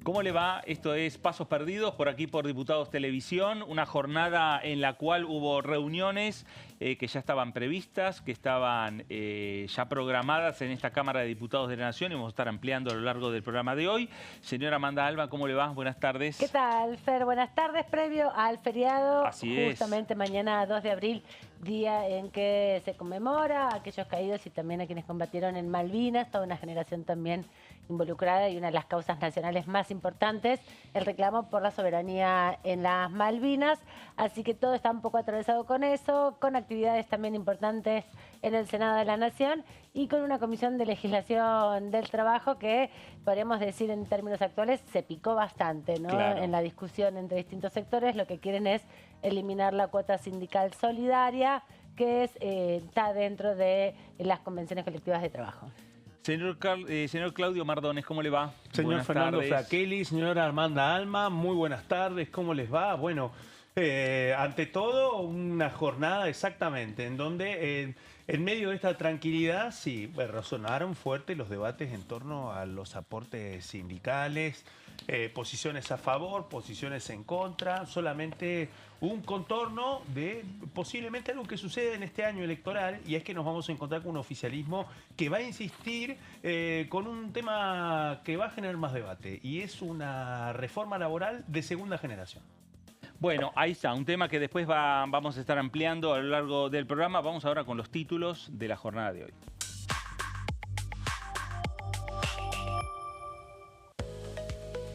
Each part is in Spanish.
¿Cómo le va? Esto es Pasos Perdidos, por aquí por Diputados Televisión, una jornada en la cual hubo reuniones que ya estaban previstas, que estaban ya programadas en esta Cámara de Diputados de la Nación y vamos a estar ampliando a lo largo del programa de hoy. Señora Amanda Alma, ¿cómo le va? Buenas ¿Qué tardes. tal, Fer? Buenas tardes. Previo al feriado, Así es. justamente mañana 2 de abril, día en que se conmemora a aquellos caídos y también a quienes combatieron en Malvinas, toda una generación también involucrada y una de las causas nacionales más importantes, el reclamo por la soberanía en las Malvinas. Así que todo está un poco atravesado con eso, con actividades también importantes en el Senado de la Nación y con una comisión de legislación del trabajo que, podríamos decir en términos actuales, se picó bastante, ¿no? Claro. En la discusión entre distintos sectores. Lo que quieren es eliminar la cuota sindical solidaria, que está dentro de las convenciones colectivas de trabajo. Señor Claudio Mardones, ¿cómo le va? Señor Buenas Fernando tardes. Fraquelli, señora Amanda Alma, muy buenas tardes, ¿cómo les va? Bueno, ante todo, una jornada exactamente, en donde en medio de esta tranquilidad, sí, resonaron fuerte los debates en torno a los aportes sindicales, posiciones a favor, posiciones en contra, solamente un contorno de posiblemente algo que sucede en este año electoral, y es que nos vamos a encontrar con un oficialismo que va a insistir con un tema que va a generar más debate, y es una reforma laboral de segunda generación. Bueno, ahí está, un tema que después vamos a estar ampliando a lo largo del programa. Vamos ahora con los títulos de la jornada de hoy.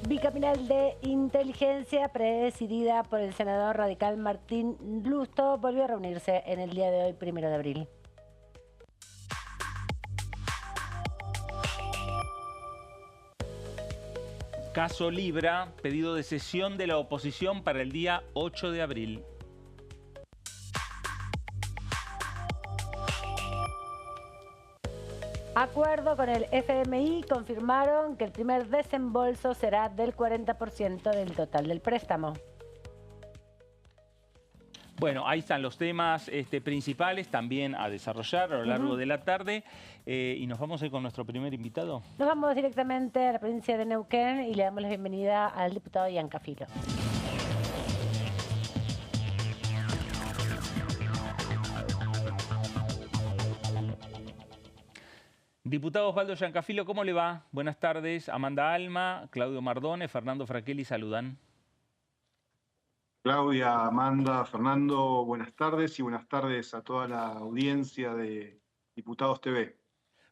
Bicameral de Inteligencia, presidida por el senador radical Martín Lustó, volvió a reunirse en el día de hoy, 1 de abril. Caso Libra, pedido de sesión de la oposición para el día 8 de abril. Acuerdo con el FMI, confirmaron que el primer desembolso será del 40% del total del préstamo. Bueno, ahí están los temas principales también a desarrollar a lo largo de la tarde. Y nos vamos a ir con nuestro primer invitado. Nos vamos directamente a la provincia de Neuquén y le damos la bienvenida al diputado Giancafilo. Diputado Osvaldo Giancafilo, ¿cómo le va? Buenas tardes. Amanda Alma, Claudio Mardones, Fernando Fraquelli, saludan. Claudia, Amanda, Fernando, buenas tardes y buenas tardes a toda la audiencia de Diputados TV.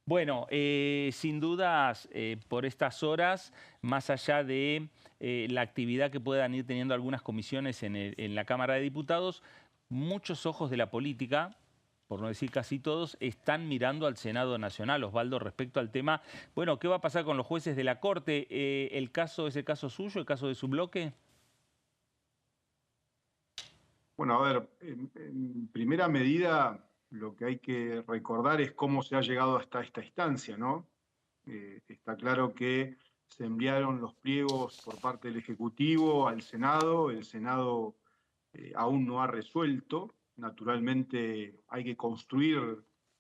Bueno, sin dudas, por estas horas, más allá de la actividad que puedan ir teniendo algunas comisiones en la Cámara de Diputados, muchos ojos de la política, por no decir casi todos, están mirando al Senado Nacional. Osvaldo, respecto al tema, bueno, ¿qué va a pasar con los jueces de la Corte? ¿El caso es el caso suyo, el caso de su bloque? Bueno, a ver, en primera medida lo que hay que recordar es cómo se ha llegado hasta esta instancia, ¿no? Está claro que se enviaron los pliegos por parte del Ejecutivo al Senado. El Senado aún no ha resuelto. Naturalmente hay que construir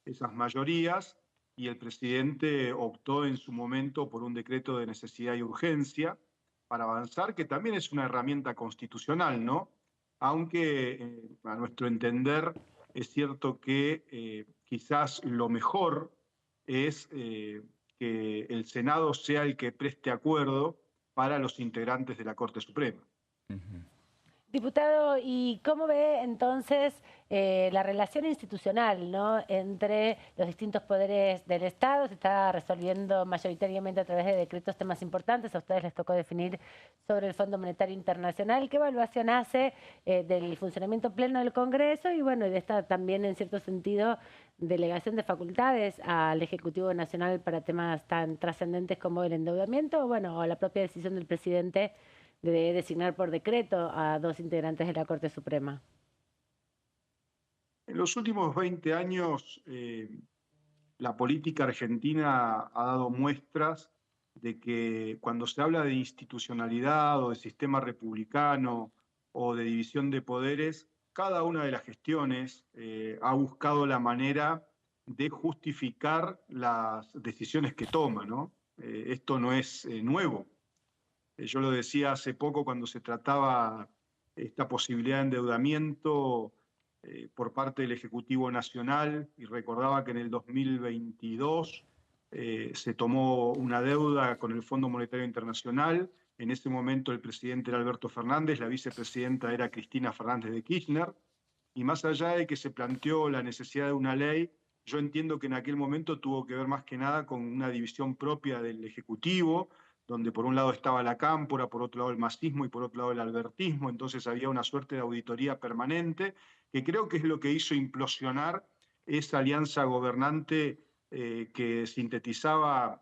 esas mayorías y el presidente optó en su momento por un decreto de necesidad y urgencia para avanzar, que también es una herramienta constitucional, ¿no? Aunque a nuestro entender es cierto que quizás lo mejor es que el Senado sea el que preste acuerdo para los integrantes de la Corte Suprema. Diputado, ¿y cómo ve entonces la relación institucional, ¿no?, entre los distintos poderes del Estado? Se está resolviendo mayoritariamente a través de decretos temas importantes. A ustedes les tocó definir sobre el Fondo Monetario Internacional. ¿Qué evaluación hace del funcionamiento pleno del Congreso y, bueno, de esta también, en cierto sentido, delegación de facultades al Ejecutivo Nacional para temas tan trascendentes como el endeudamiento o la propia decisión del presidente de designar por decreto a 2 integrantes de la Corte Suprema? En los últimos 20 años, la política argentina ha dado muestras de que cuando se habla de institucionalidad o de sistema republicano o de división de poderes, cada una de las gestiones ha buscado la manera de justificar las decisiones que toma, ¿no? Esto no es nuevo. Yo lo decía hace poco cuando se trataba esta posibilidad de endeudamiento por parte del Ejecutivo Nacional, y recordaba que en el 2022 se tomó una deuda con el Fondo Monetario Internacional. En ese momento el presidente era Alberto Fernández, la vicepresidenta era Cristina Fernández de Kirchner, y más allá de que se planteó la necesidad de una ley, yo entiendo que en aquel momento tuvo que ver más que nada con una división propia del Ejecutivo, donde por un lado estaba la cámpora, por otro lado el masismo y por otro lado el albertismo. Entonces había una suerte de auditoría permanente, que creo que es lo que hizo implosionar esa alianza gobernante que sintetizaba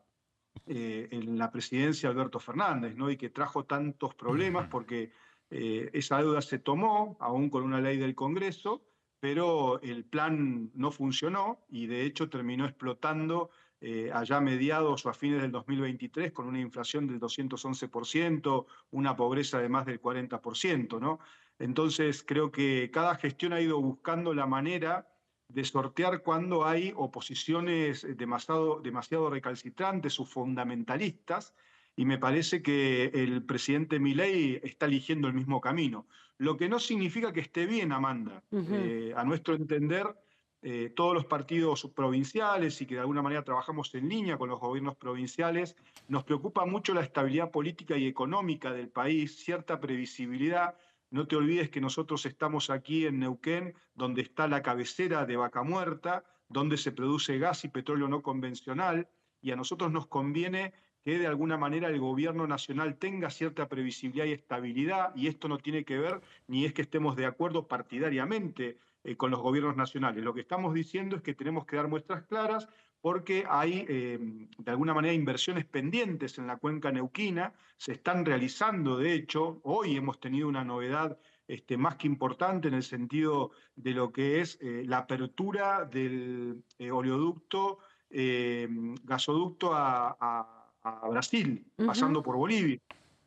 en la presidencia Alberto Fernández, ¿no? Y que trajo tantos problemas porque esa deuda se tomó, aún con una ley del Congreso, pero el plan no funcionó y de hecho terminó explotando allá a mediados o a fines del 2023 con una inflación del 211%, una pobreza de más del 40%, ¿no? Entonces creo que cada gestión ha ido buscando la manera de sortear cuando hay oposiciones demasiado recalcitrantes o fundamentalistas, y me parece que el presidente Milei está eligiendo el mismo camino. Lo que no significa que esté bien, Amanda. A nuestro entender, todos los partidos provinciales y que de alguna manera trabajamos en línea con los gobiernos provinciales, nos preocupa mucho la estabilidad política y económica del país, cierta previsibilidad. No te olvides que nosotros estamos aquí en Neuquén, donde está la cabecera de Vaca Muerta, donde se produce gas y petróleo no convencional, y a nosotros nos conviene que de alguna manera el gobierno nacional tenga cierta previsibilidad y estabilidad, y esto no tiene que ver ni es que estemos de acuerdo partidariamente con los gobiernos nacionales. Lo que estamos diciendo es que tenemos que dar muestras claras porque hay de alguna manera inversiones pendientes en la cuenca neuquina, se están realizando, de hecho, hoy hemos tenido una novedad más que importante en el sentido de lo que es la apertura del oleoducto, gasoducto a Brasil, pasando por Bolivia.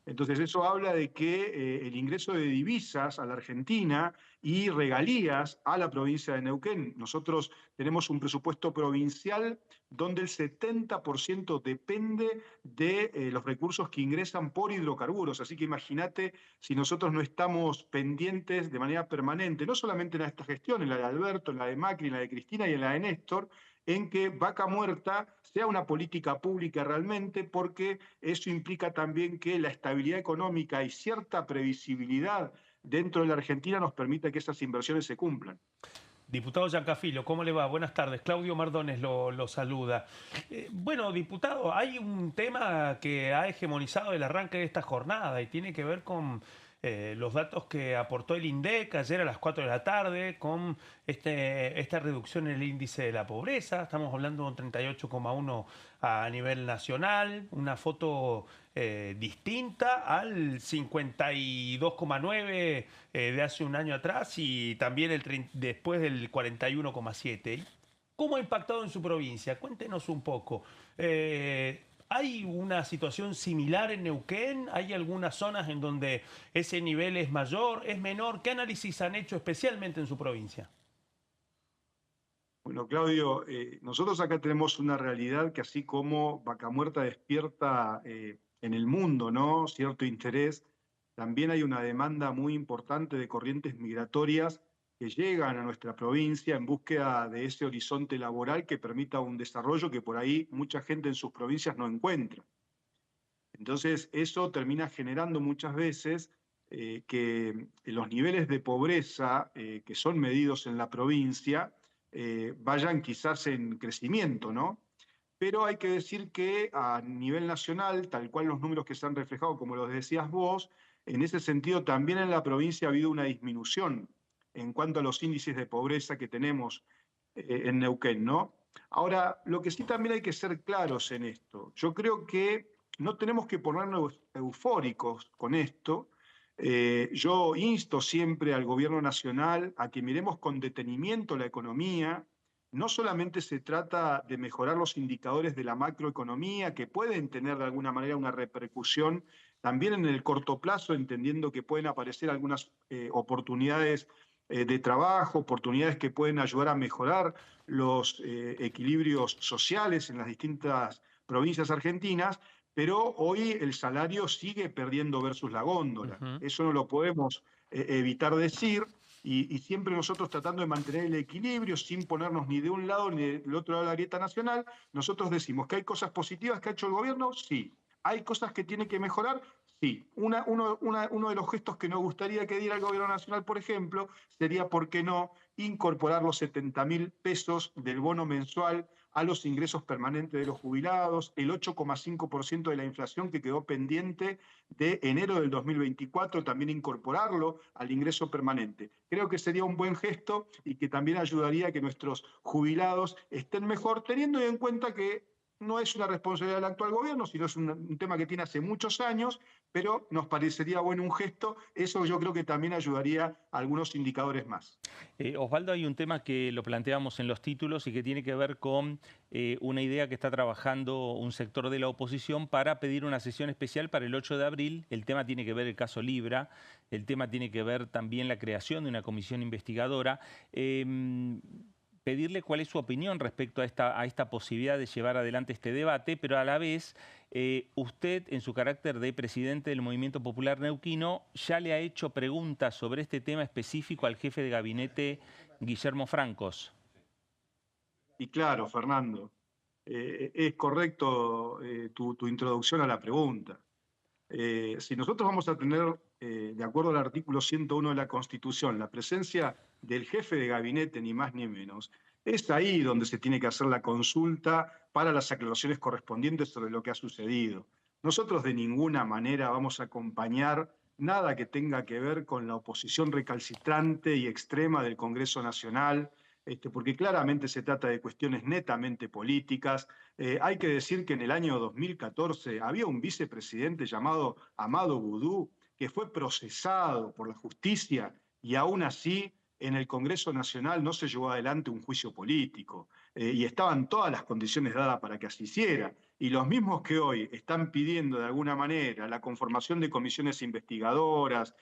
Entonces eso habla de que el ingreso de divisas a la Argentina y regalías a la provincia de Neuquén. Nosotros tenemos un presupuesto provincial donde el 70% depende de los recursos que ingresan por hidrocarburos. Así que imagínate si nosotros no estamos pendientes de manera permanente, no solamente en esta gestión, en la de Alberto, en la de Macri, en la de Cristina y en la de Néstor, en que Vaca Muerta sea una política pública realmente, porque eso implica también que la estabilidad económica y cierta previsibilidad dentro de la Argentina nos permita que esas inversiones se cumplan. Diputado Giancafilo, ¿cómo le va? Buenas tardes. Claudio Mardones lo saluda. Bueno, diputado, hay un tema que ha hegemonizado el arranque de esta jornada y tiene que ver con los datos que aportó el INDEC ayer a las 4 de la tarde con esta reducción en el índice de la pobreza. Estamos hablando de un 38,1 a nivel nacional, una foto distinta al 52,9 de hace un año atrás y también después del 41,7. ¿Cómo ha impactado en su provincia? Cuéntenos un poco. ¿Hay una situación similar en Neuquén? ¿Hay algunas zonas en donde ese nivel es mayor, es menor? ¿Qué análisis han hecho especialmente en su provincia? Bueno, Claudio, nosotros acá tenemos una realidad que así como Vaca Muerta despierta en el mundo, ¿no?, cierto interés, también hay una demanda muy importante de corrientes migratorias que llegan a nuestra provincia en búsqueda de ese horizonte laboral que permita un desarrollo que por ahí mucha gente en sus provincias no encuentra. Entonces, eso termina generando muchas veces que los niveles de pobreza que son medidos en la provincia vayan quizás en crecimiento, ¿no? Pero hay que decir que a nivel nacional, tal cual los números que se han reflejado, como los decías vos, en ese sentido también en la provincia ha habido una disminución en cuanto a los índices de pobreza que tenemos en Neuquén, ¿no? Ahora, lo que sí también hay que ser claros en esto. Yo creo que no tenemos que ponernos eufóricos con esto. Yo insto siempre al gobierno nacional a que miremos con detenimiento la economía. No solamente se trata de mejorar los indicadores de la macroeconomía, que pueden tener de alguna manera una repercusión también en el corto plazo, entendiendo que pueden aparecer algunas oportunidades de trabajo, oportunidades que pueden ayudar a mejorar los equilibrios sociales en las distintas provincias argentinas, pero hoy el salario sigue perdiendo versus la góndola. Eso no lo podemos evitar decir. Y siempre nosotros tratando de mantener el equilibrio sin ponernos ni de un lado ni del otro lado de la grieta nacional, nosotros decimos que hay cosas positivas que ha hecho el gobierno, sí. Hay cosas que tiene que mejorar, sí. Uno de los gestos que nos gustaría que diera el gobierno nacional, por ejemplo, sería, ¿por qué no?, incorporar los 70.000 pesos del bono mensual a los ingresos permanentes de los jubilados, el 8,5% de la inflación que quedó pendiente de enero del 2024, también incorporarlo al ingreso permanente. Creo que sería un buen gesto y que también ayudaría a que nuestros jubilados estén mejor, teniendo en cuenta que no es una responsabilidad del actual gobierno, sino es un tema que tiene hace muchos años, pero nos parecería bueno un gesto. Eso yo creo que también ayudaría a algunos indicadores más. Osvaldo, hay un tema que lo planteamos en los títulos y que tiene que ver con una idea que está trabajando un sector de la oposición para pedir una sesión especial para el 8 de abril. El tema tiene que ver el caso Libra, el tema tiene que ver también la creación de una comisión investigadora. Pedirle cuál es su opinión respecto a esta posibilidad de llevar adelante este debate, pero a la vez usted, en su carácter de presidente del Movimiento Popular Neuquino, ya le ha hecho preguntas sobre este tema específico al jefe de gabinete, Guillermo Francos. Y claro, Fernando, es correcto tu introducción a la pregunta. Si nosotros vamos a tener, de acuerdo al artículo 101 de la Constitución, la presencia del jefe de gabinete, ni más ni menos, es ahí donde se tiene que hacer la consulta para las aclaraciones correspondientes sobre lo que ha sucedido. Nosotros de ninguna manera vamos a acompañar nada que tenga que ver con la oposición recalcitrante y extrema del Congreso Nacional, porque claramente se trata de cuestiones netamente políticas. Hay que decir que en el año 2014 había un vicepresidente llamado Amado Boudou que fue procesado por la justicia y aún así en el Congreso Nacional no se llevó adelante un juicio político y estaban todas las condiciones dadas para que así hiciera. Y los mismos que hoy están pidiendo de alguna manera la conformación de comisiones investigadoras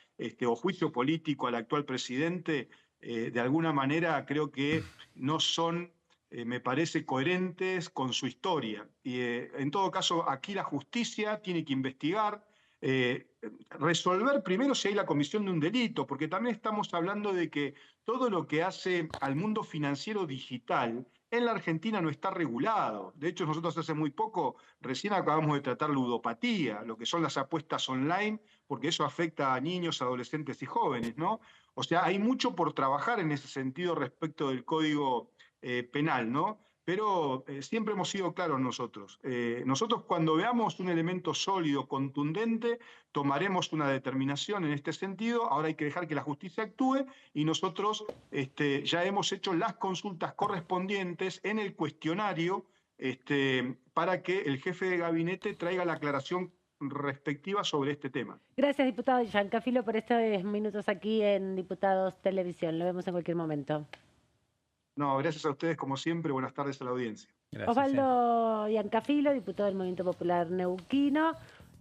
o juicio político al actual presidente, de alguna manera creo que no son, me parece, coherentes con su historia. Y en todo caso, aquí la justicia tiene que investigar, resolver primero si hay la comisión de un delito, porque también estamos hablando de que todo lo que hace al mundo financiero digital en la Argentina no está regulado. De hecho, nosotros hace muy poco, recién acabamos de tratar ludopatía, lo que son las apuestas online, porque eso afecta a niños, adolescentes y jóvenes, ¿no? O sea, hay mucho por trabajar en ese sentido respecto del Código Penal, ¿no? Pero siempre hemos sido claros nosotros. Nosotros cuando veamos un elemento sólido, contundente, tomaremos una determinación en este sentido. Ahora hay que dejar que la justicia actúe y nosotros ya hemos hecho las consultas correspondientes en el cuestionario para que el jefe de gabinete traiga la aclaración respectiva sobre este tema. Gracias, diputado Giancafilo, por estos minutos aquí en Diputados Televisión. Lo vemos en cualquier momento. No, gracias a ustedes como siempre. Buenas tardes a la audiencia. Gracias, Osvaldo Giancafilo, diputado del Movimiento Popular Neuquino,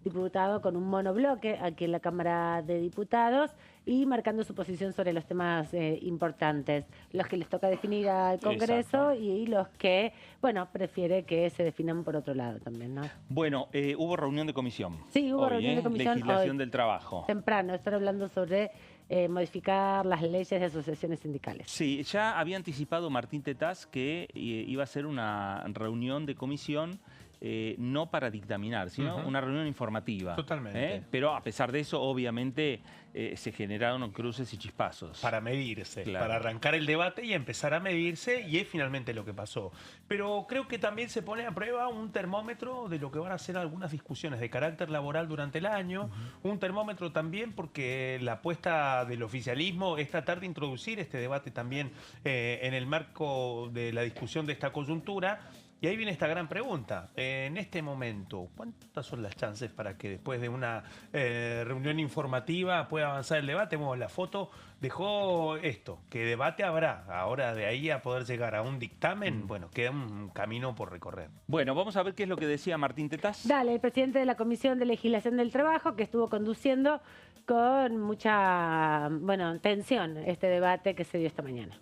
diputado con un monobloque aquí en la Cámara de Diputados y marcando su posición sobre los temas importantes, los que les toca definir al Congreso y los que, bueno, prefiere que se definan por otro lado también, ¿no? Bueno, hubo reunión de comisión. Sí, hubo reunión de comisión Legislación hoy, del trabajo. temprano, están hablando sobre modificar las leyes de asociaciones sindicales. Sí, ya había anticipado Martín Tetaz que iba a ser una reunión de comisión no para dictaminar, sino una reunión informativa. Totalmente. Pero a pesar de eso, obviamente, se generaron cruces y chispazos. Para medirse, claro, para arrancar el debate y empezar a medirse, y es finalmente lo que pasó. Pero creo que también se pone a prueba un termómetro de lo que van a ser algunas discusiones de carácter laboral durante el año, un termómetro también porque la apuesta del oficialismo es tratar de introducir este debate también en el marco de la discusión de esta coyuntura. Y ahí viene esta gran pregunta. En este momento, ¿cuántas son las chances para que después de una reunión informativa pueda avanzar el debate? Bueno, la foto dejó esto, que debate habrá. Ahora de ahí a poder llegar a un dictamen, bueno, queda un camino por recorrer. Bueno, vamos a ver qué es lo que decía Martín Tetaz. Dale, el presidente de la Comisión de Legislación del Trabajo, que estuvo conduciendo con mucha, tensión este debate que se dio esta mañana.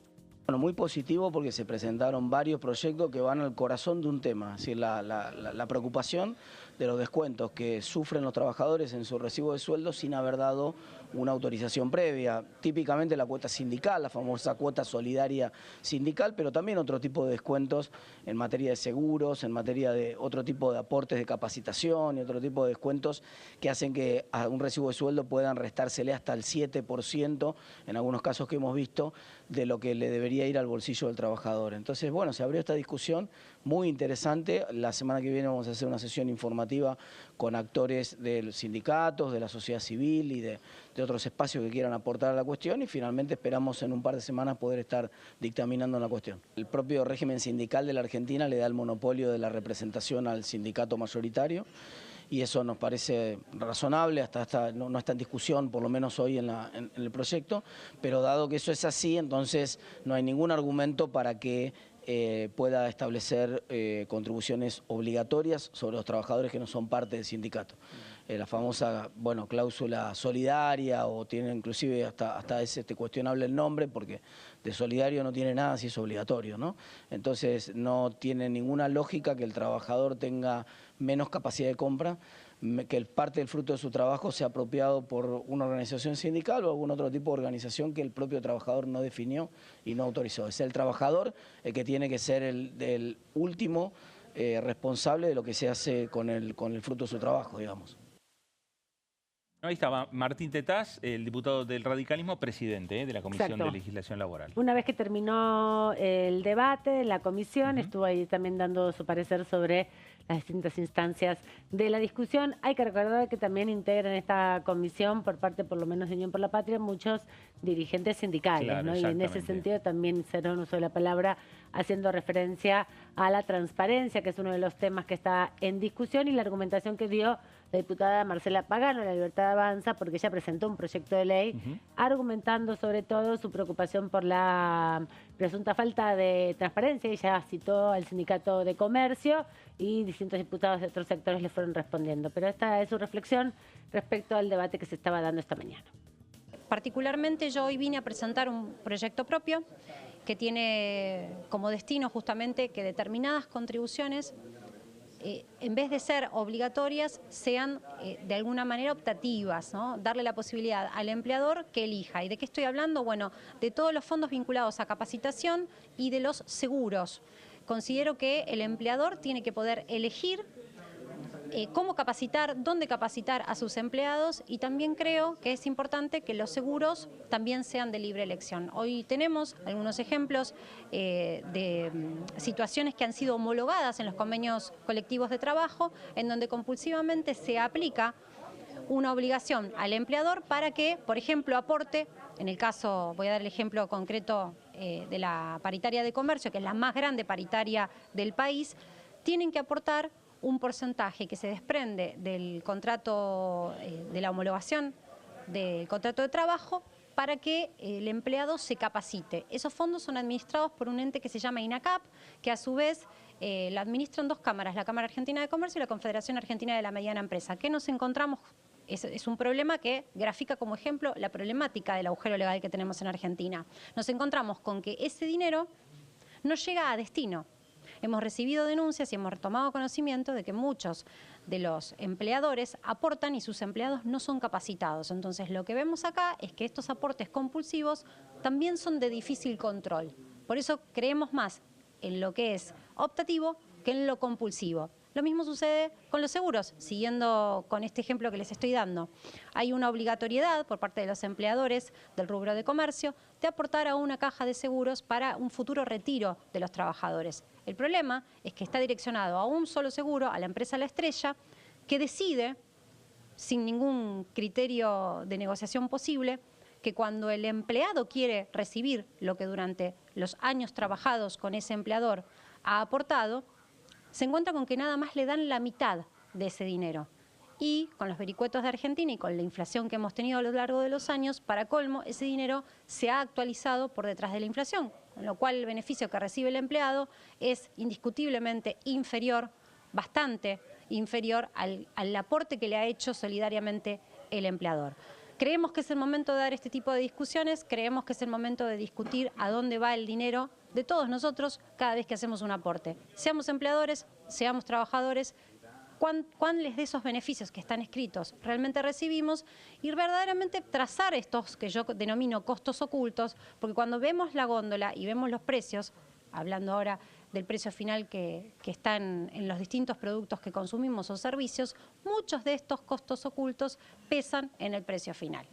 Bueno, muy positivo porque se presentaron varios proyectos que van al corazón de un tema, es decir, la preocupación de los descuentos que sufren los trabajadores en su recibo de sueldo sin haber dado una autorización previa. Típicamente la cuota sindical, la famosa cuota solidaria sindical, pero también otro tipo de descuentos en materia de seguros, en materia de otro tipo de aportes de capacitación y otro tipo de descuentos que hacen que a un recibo de sueldo puedan restársele hasta el 7%, en algunos casos que hemos visto, de lo que le debería ir al bolsillo del trabajador. Entonces, bueno, se abrió esta discusión muy interesante. La semana que viene vamos a hacer una sesión informativa con actores de los sindicatos, de la sociedad civil y de otros espacios que quieran aportar a la cuestión, y finalmente esperamos en un par de semanas poder estar dictaminando la cuestión. El propio régimen sindical de la Argentina le da el monopolio de la representación al sindicato mayoritario, y eso nos parece razonable, no está en discusión, por lo menos hoy en el proyecto, pero dado que eso es así, entonces no hay ningún argumento para que pueda establecer contribuciones obligatorias sobre los trabajadores que no son parte del sindicato. La famosa, bueno, cláusula solidaria, o tiene inclusive hasta es cuestionable el nombre, porque de solidario no tiene nada si es obligatorio, ¿no? Entonces no tiene ninguna lógica que el trabajador tenga menos capacidad de compra, que parte del fruto de su trabajo sea apropiado por una organización sindical o algún otro tipo de organización que el propio trabajador no definió y no autorizó. Es el trabajador el que tiene que ser el último responsable de lo que se hace con el fruto de su trabajo, digamos. Ahí estaba Martín Tetaz, el diputado del radicalismo, presidente de la Comisión de Legislación Laboral. Una vez que terminó el debate en la comisión, estuvo ahí también dando su parecer sobre las distintas instancias de la discusión. Hay que recordar que también integran esta comisión, por parte por lo menos de Unión por la Patria, muchos dirigentes sindicales, claro, ¿no? Y en ese sentido también hicieron uso de la palabra haciendo referencia a la transparencia, que es uno de los temas que está en discusión, y la argumentación que dio la diputada Marcela Pagano, de La Libertad Avanza, porque ella presentó un proyecto de ley argumentando sobre todo su preocupación por la presunta falta de transparencia. Ella citó al Sindicato de Comercio y distintos diputados de otros sectores le fueron respondiendo. Pero esta es su reflexión respecto al debate que se estaba dando esta mañana. Particularmente yo hoy vine a presentar un proyecto propio que tiene como destino justamente que determinadas contribuciones, en vez de ser obligatorias, sean de alguna manera optativas, ¿no? Darle la posibilidad al empleador que elija. ¿Y de qué estoy hablando? Bueno, de todos los fondos vinculados a capacitación y de los seguros. Considero que el empleador tiene que poder elegir cómo capacitar, dónde capacitar a sus empleados, y también creo que es importante que los seguros también sean de libre elección. Hoy tenemos algunos ejemplos de situaciones que han sido homologadas en los convenios colectivos de trabajo, en donde compulsivamente se aplica una obligación al empleador para que, por ejemplo, aporte, en el caso, voy a dar el ejemplo concreto de la paritaria de comercio, que es la más grande paritaria del país, tienen que aportar un porcentaje que se desprende del contrato, de la homologación del contrato de trabajo, para que el empleado se capacite. Esos fondos son administrados por un ente que se llama INACAP, que a su vez la administran dos cámaras, la Cámara Argentina de Comercio y la Confederación Argentina de la Mediana Empresa. ¿Qué nos encontramos? Es un problema que grafica como ejemplo la problemática del agujero legal que tenemos en Argentina. Nos encontramos con que ese dinero no llega a destino. Hemos recibido denuncias y hemos tomado conocimiento de que muchos de los empleadores aportan y sus empleados no son capacitados. Entonces, lo que vemos acá es que estos aportes compulsivos también son de difícil control. Por eso creemos más en lo que es optativo que en lo compulsivo. Lo mismo sucede con los seguros, siguiendo con este ejemplo que les estoy dando. Hay una obligatoriedad por parte de los empleadores del rubro de comercio de aportar a una caja de seguros para un futuro retiro de los trabajadores. El problema es que está direccionado a un solo seguro, a la empresa La Estrella, que decide, sin ningún criterio de negociación posible, que cuando el empleado quiere recibir lo que durante los años trabajados con ese empleador ha aportado, se encuentra con que nada más le dan la mitad de ese dinero. Y con los vericuetos de Argentina y con la inflación que hemos tenido a lo largo de los años, para colmo, ese dinero se ha actualizado por detrás de la inflación, con lo cual el beneficio que recibe el empleado es indiscutiblemente inferior, bastante inferior al aporte que le ha hecho solidariamente el empleador. Creemos que es el momento de dar este tipo de discusiones, creemos que es el momento de discutir a dónde va el dinero de todos nosotros cada vez que hacemos un aporte. Seamos empleadores, seamos trabajadores, cuáles de esos beneficios que están escritos realmente recibimos y verdaderamente trazar estos que yo denomino costos ocultos, porque cuando vemos la góndola y vemos los precios, hablando ahora del precio final que están en los distintos productos que consumimos o servicios, muchos de estos costos ocultos pesan en el precio final.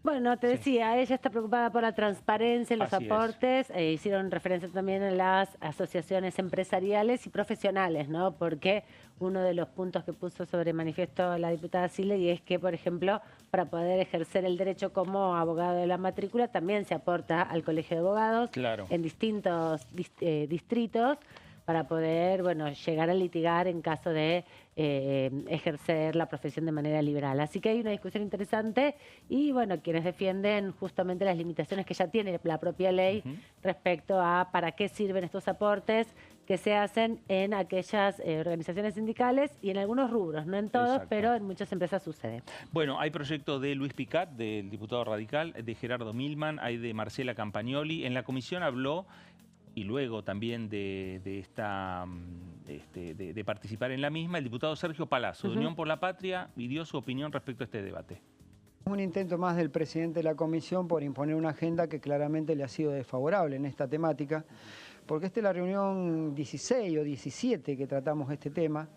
Bueno, te decía, ella está preocupada por la transparencia en los aportes. Hicieron referencia también a las asociaciones empresariales y profesionales, ¿no? Porque uno de los puntos que puso sobre manifiesto la diputada Siley es que, por ejemplo, para poder ejercer el derecho como abogado de la matrícula, también se aporta al Colegio de Abogados en distintos distritos para poder, bueno, llegar a litigar en caso de ejercer la profesión de manera liberal. Así que hay una discusión interesante y, bueno, quienes defienden justamente las limitaciones que ya tiene la propia ley respecto a para qué sirven estos aportes que se hacen en aquellas organizaciones sindicales y en algunos rubros, no en todos, pero en muchas empresas sucede. Bueno, hay proyectos de Luis Picat, del diputado radical, de Gerardo Milman, hay de Marcela Campagnoli. En la comisión habló, y luego también de participar en la misma, el diputado Sergio Palazzo, de Unión por la Patria, y dio su opinión respecto a este debate. Un intento más del presidente de la comisión por imponer una agenda que claramente le ha sido desfavorable en esta temática, porque esta es la reunión 16 o 17 que tratamos este tema.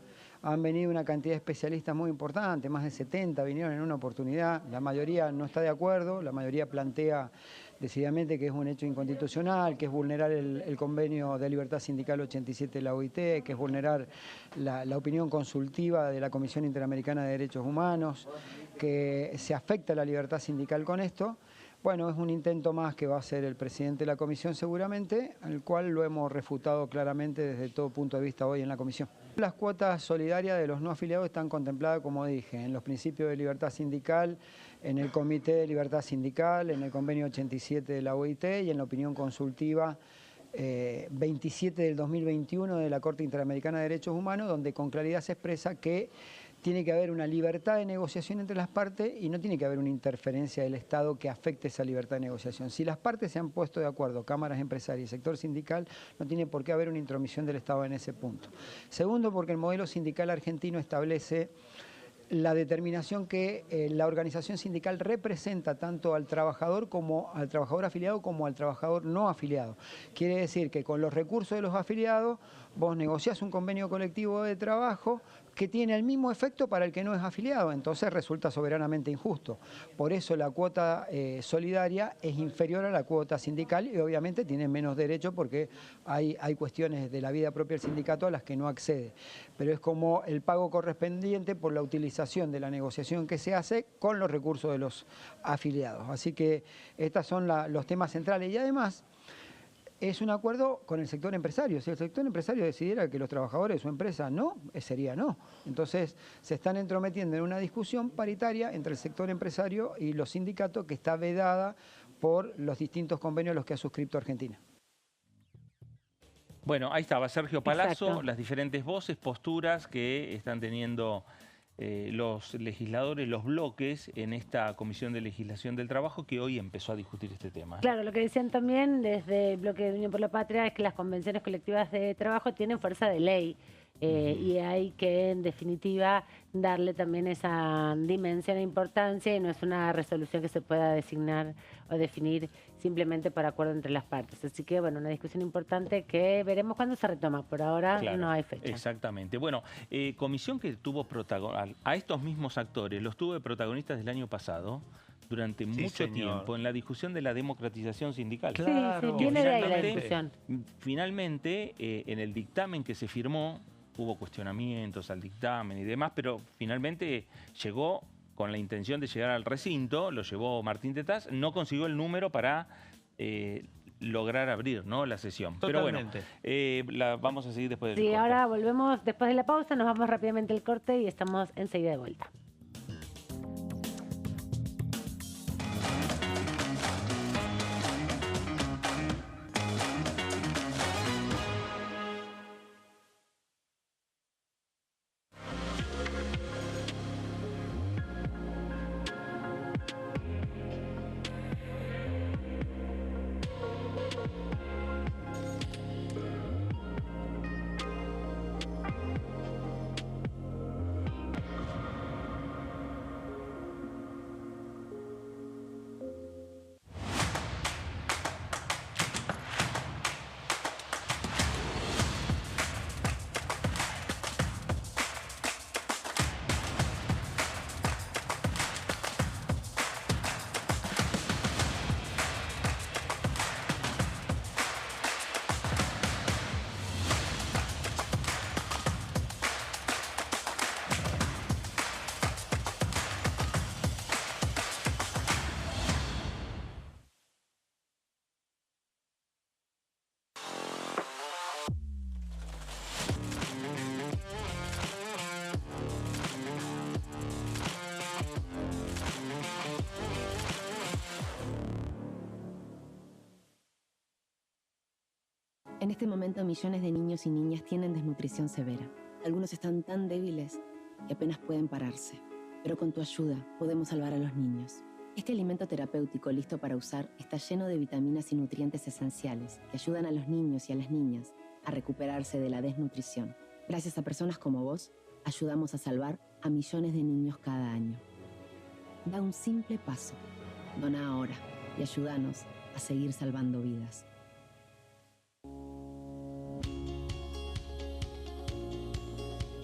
Han venido una cantidad de especialistas muy importante, más de 70 vinieron en una oportunidad, la mayoría no está de acuerdo, la mayoría plantea decididamente que es un hecho inconstitucional, que es vulnerar el convenio de libertad sindical 87 de la OIT, que es vulnerar la opinión consultiva de la Comisión Interamericana de Derechos Humanos, que se afecta la libertad sindical con esto. Bueno, es un intento más que va a hacer el presidente de la comisión seguramente, al cual lo hemos refutado claramente desde todo punto de vista hoy en la comisión. Las cuotas solidarias de los no afiliados están contempladas, como dije, en los principios de libertad sindical, en el Comité de Libertad Sindical, en el convenio 87 de la OIT y en la opinión consultiva 27 del 2021 de la Corte Interamericana de Derechos Humanos, donde con claridad se expresa que tiene que haber una libertad de negociación entre las partes y no tiene que haber una interferencia del Estado que afecte esa libertad de negociación. Si las partes se han puesto de acuerdo, cámaras empresarias y sector sindical, no tiene por qué haber una intromisión del Estado en ese punto. Segundo, porque el modelo sindical argentino establece la determinación que la organización sindical representa tanto al trabajador afiliado como al trabajador no afiliado. Quiere decir que con los recursos de los afiliados vos negociás un convenio colectivo de trabajo que tiene el mismo efecto para el que no es afiliado, entonces resulta soberanamente injusto. Por eso la cuota solidaria es inferior a la cuota sindical y obviamente tiene menos derecho porque hay cuestiones de la vida propia del sindicato a las que no accede. Pero es como el pago correspondiente por la utilización de la negociación que se hace con los recursos de los afiliados. Así que estos son los temas centrales y además es un acuerdo con el sector empresario. Si el sector empresario decidiera que los trabajadores de su empresa no, sería no. Entonces se están entrometiendo en una discusión paritaria entre el sector empresario y los sindicatos que está vedada por los distintos convenios a los que ha suscrito Argentina. Bueno, ahí estaba Sergio Palazzo, las diferentes voces, posturas que están teniendo los legisladores, los bloques en esta Comisión de Legislación del Trabajo que hoy empezó a discutir este tema. Claro, lo que decían también desde el bloque de Unión por la Patria es que las convenciones colectivas de trabajo tienen fuerza de ley y hay que, en definitiva, darle también esa dimensión e importancia y no es una resolución que se pueda designar o definir simplemente por acuerdo entre las partes. Así que, bueno, una discusión importante que veremos cuándo se retoma. Por ahora no hay fecha. Exactamente. Bueno, comisión que tuvo a estos mismos actores, los tuvo de protagonistas del año pasado, durante mucho tiempo, en la discusión de la democratización sindical. Claro, viene de ahí la discusión. Finalmente, en el dictamen que se firmó, hubo cuestionamientos al dictamen y demás, pero finalmente llegó con la intención de llegar al recinto, lo llevó Martín Tetaz, no consiguió el número para lograr abrir, ¿no?, la sesión. Totalmente. Pero bueno, la vamos a seguir después del corte. Ahora volvemos después de la pausa, nos vamos rápidamente al corte y estamos enseguida de vuelta. En este momento, millones de niños y niñas tienen desnutrición severa. Algunos están tan débiles que apenas pueden pararse. Pero con tu ayuda podemos salvar a los niños. Este alimento terapéutico listo para usar está lleno de vitaminas y nutrientes esenciales que ayudan a los niños y a las niñas a recuperarse de la desnutrición. Gracias a personas como vos, ayudamos a salvar a millones de niños cada año. Da un simple paso. Dona ahora y ayúdanos a seguir salvando vidas.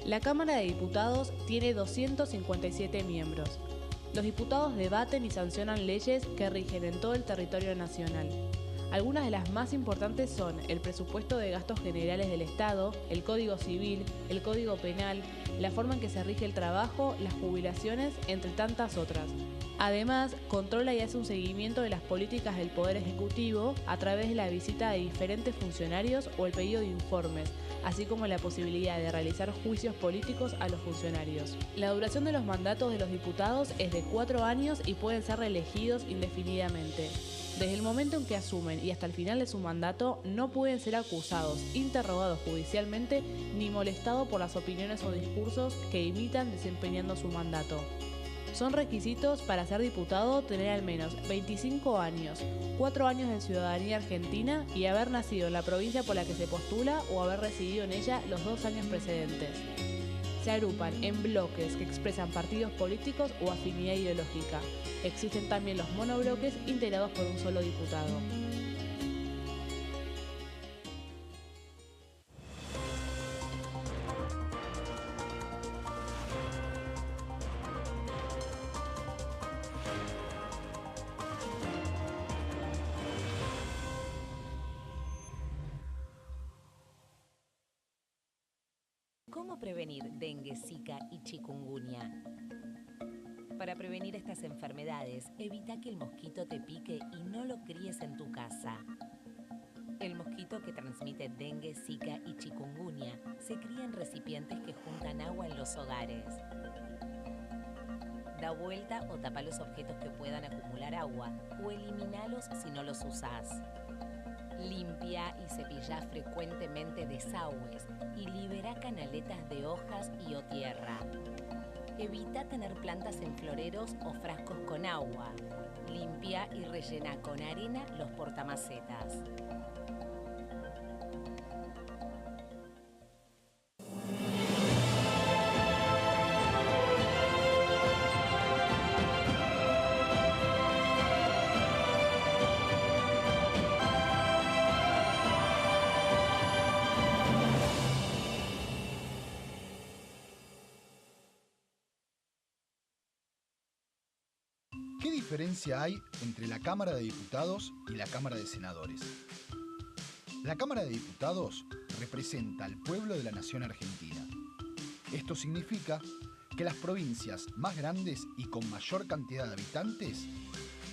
La Cámara de Diputados tiene 257 miembros. Los diputados debaten y sancionan leyes que rigen en todo el territorio nacional. Algunas de las más importantes son el presupuesto de gastos generales del Estado, el Código Civil, el Código Penal, la forma en que se rige el trabajo, las jubilaciones, entre tantas otras. Además, controla y hace un seguimiento de las políticas del Poder Ejecutivo a través de la visita de diferentes funcionarios o el pedido de informes, así como la posibilidad de realizar juicios políticos a los funcionarios. La duración de los mandatos de los diputados es de 4 años y pueden ser reelegidos indefinidamente. Desde el momento en que asumen y hasta el final de su mandato, no pueden ser acusados, interrogados judicialmente, ni molestados por las opiniones o discursos que imitan desempeñando su mandato. Son requisitos para ser diputado tener al menos 25 años, 4 años de ciudadanía argentina y haber nacido en la provincia por la que se postula o haber residido en ella los 2 años precedentes. Se agrupan en bloques que expresan partidos políticos o afinidad ideológica. Existen también los monobloques integrados por un solo diputado. ¿Cómo prevenir dengue, zika y chikungunya? Para prevenir estas enfermedades, evita que el mosquito te pique y no lo críes en tu casa. El mosquito que transmite dengue, zika y chikungunya se cría en recipientes que juntan agua en los hogares. Da vuelta o tapa los objetos que puedan acumular agua o eliminalos si no los usás. Limpia y cepilla frecuentemente desagües y libera canaletas de hojas y o tierra. Evita tener plantas en floreros o frascos con agua. Limpia y rellena con arena los portamacetas. ¿Qué diferencia hay entre la Cámara de Diputados y la Cámara de Senadores? La Cámara de Diputados representa al pueblo de la nación argentina. Esto significa que las provincias más grandes y con mayor cantidad de habitantes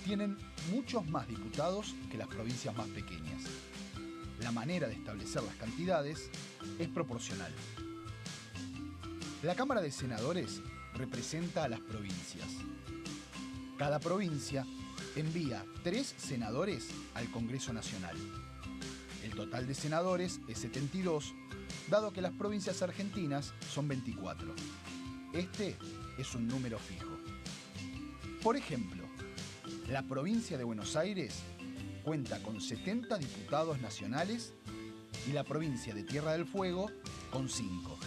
tienen muchos más diputados que las provincias más pequeñas. La manera de establecer las cantidades es proporcional. La Cámara de Senadores representa a las provincias. Cada provincia envía 3 senadores al Congreso Nacional. El total de senadores es 72, dado que las provincias argentinas son 24. Este es un número fijo. Por ejemplo, la provincia de Buenos Aires cuenta con 70 diputados nacionales y la provincia de Tierra del Fuego con 5.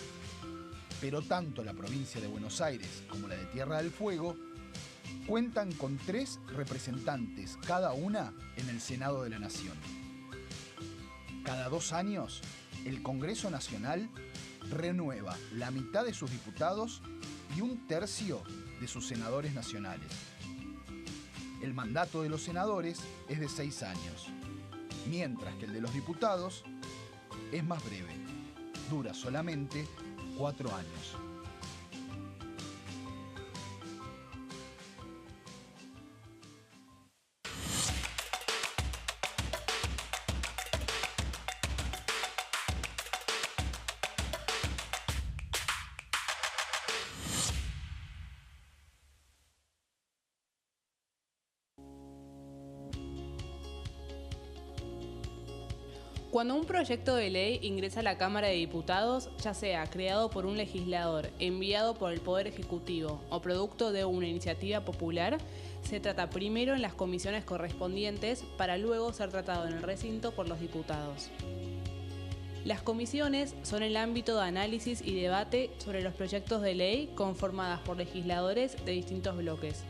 Pero tanto la provincia de Buenos Aires como la de Tierra del Fuego cuentan con 3 representantes cada una en el Senado de la Nación. Cada 2 años, el Congreso Nacional renueva la mitad de sus diputados y 1/3 de sus senadores nacionales. El mandato de los senadores es de 6 años, mientras que el de los diputados es más breve, dura solamente 4 años. Cuando un proyecto de ley ingresa a la Cámara de Diputados, ya sea creado por un legislador, enviado por el Poder Ejecutivo o producto de una iniciativa popular, se trata primero en las comisiones correspondientes para luego ser tratado en el recinto por los diputados. Las comisiones son el ámbito de análisis y debate sobre los proyectos de ley conformadas por legisladores de distintos bloques.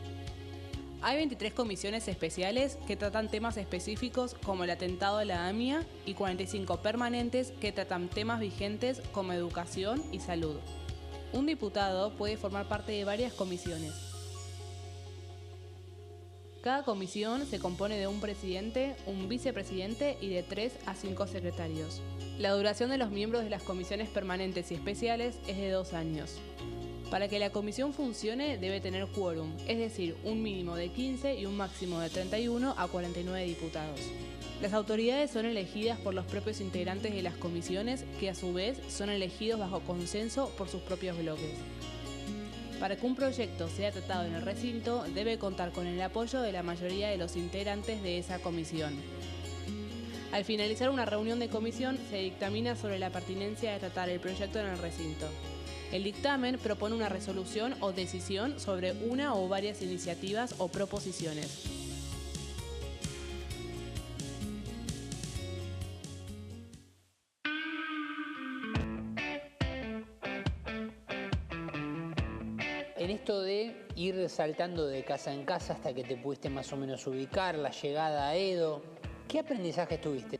Hay 23 comisiones especiales que tratan temas específicos como el atentado a la AMIA y 45 permanentes que tratan temas vigentes como educación y salud. Un diputado puede formar parte de varias comisiones. Cada comisión se compone de un presidente, un vicepresidente y de 3 a 5 secretarios. La duración de los miembros de las comisiones permanentes y especiales es de 2 años. Para que la comisión funcione debe tener quórum, es decir, un mínimo de 15 y un máximo de 31 a 49 diputados. Las autoridades son elegidas por los propios integrantes de las comisiones, que a su vez son elegidos bajo consenso por sus propios bloques. Para que un proyecto sea tratado en el recinto, debe contar con el apoyo de la mayoría de los integrantes de esa comisión. Al finalizar una reunión de comisión, se dictamina sobre la pertinencia de tratar el proyecto en el recinto. El dictamen propone una resolución o decisión sobre una o varias iniciativas o proposiciones. En esto de ir saltando de casa en casa hasta que te pudiste más o menos ubicar, la llegada a Edo, ¿qué aprendizajes tuviste?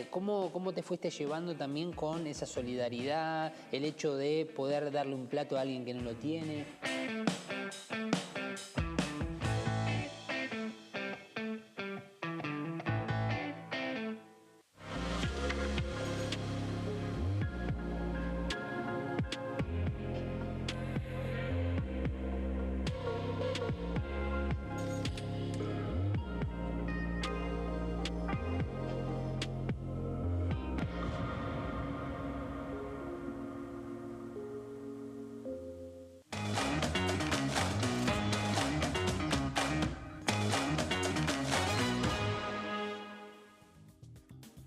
¿Cómo te fuiste llevando también con esa solidaridad, el hecho de poder darle un plato a alguien que no lo tiene?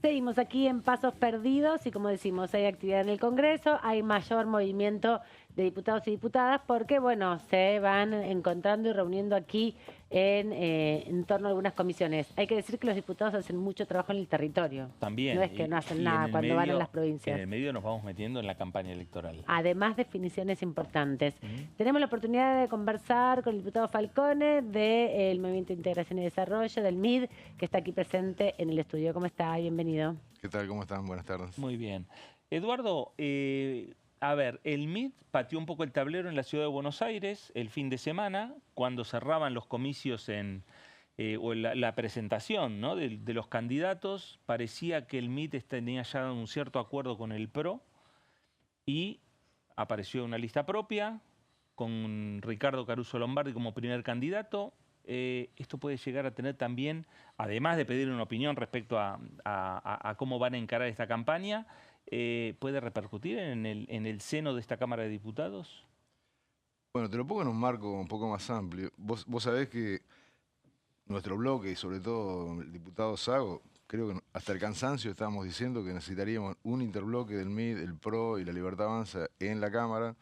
Seguimos aquí en Pasos Perdidos y como decimos, hay actividad en el Congreso, hay mayor movimiento de diputados y diputadas porque, bueno, se van encontrando y reuniendo aquí en torno a algunas comisiones. Hay que decir que los diputados hacen mucho trabajo en el territorio. También. No es que no hacen nada cuando van a las provincias. En el medio nos vamos metiendo en la campaña electoral. Además, definiciones importantes. Tenemos la oportunidad de conversar con el diputado Falcone del Movimiento de Integración y Desarrollo, del MID, que está aquí presente en el estudio. ¿Cómo está? Bienvenido. ¿Qué tal? ¿Cómo están? Buenas tardes. Muy bien. Eduardo, a ver, el MID pateó un poco el tablero en la ciudad de Buenos Aires el fin de semana, cuando cerraban los comicios o la presentación, ¿no?, de los candidatos. Parecía que el MID tenía ya un cierto acuerdo con el PRO y apareció una lista propia con Ricardo Caruso Lombardi como primer candidato. Esto puede llegar a tener también, además de pedir una opinión respecto a cómo van a encarar esta campaña, ¿puede repercutir en el seno de esta Cámara de Diputados? Bueno, te lo pongo en un marco un poco más amplio. Vos sabés que nuestro bloque, y sobre todo el diputado Sago, creo que hasta el cansancio estábamos diciendo que necesitaríamos un interbloque del MID, el PRO y la Libertad Avanza en la Cámara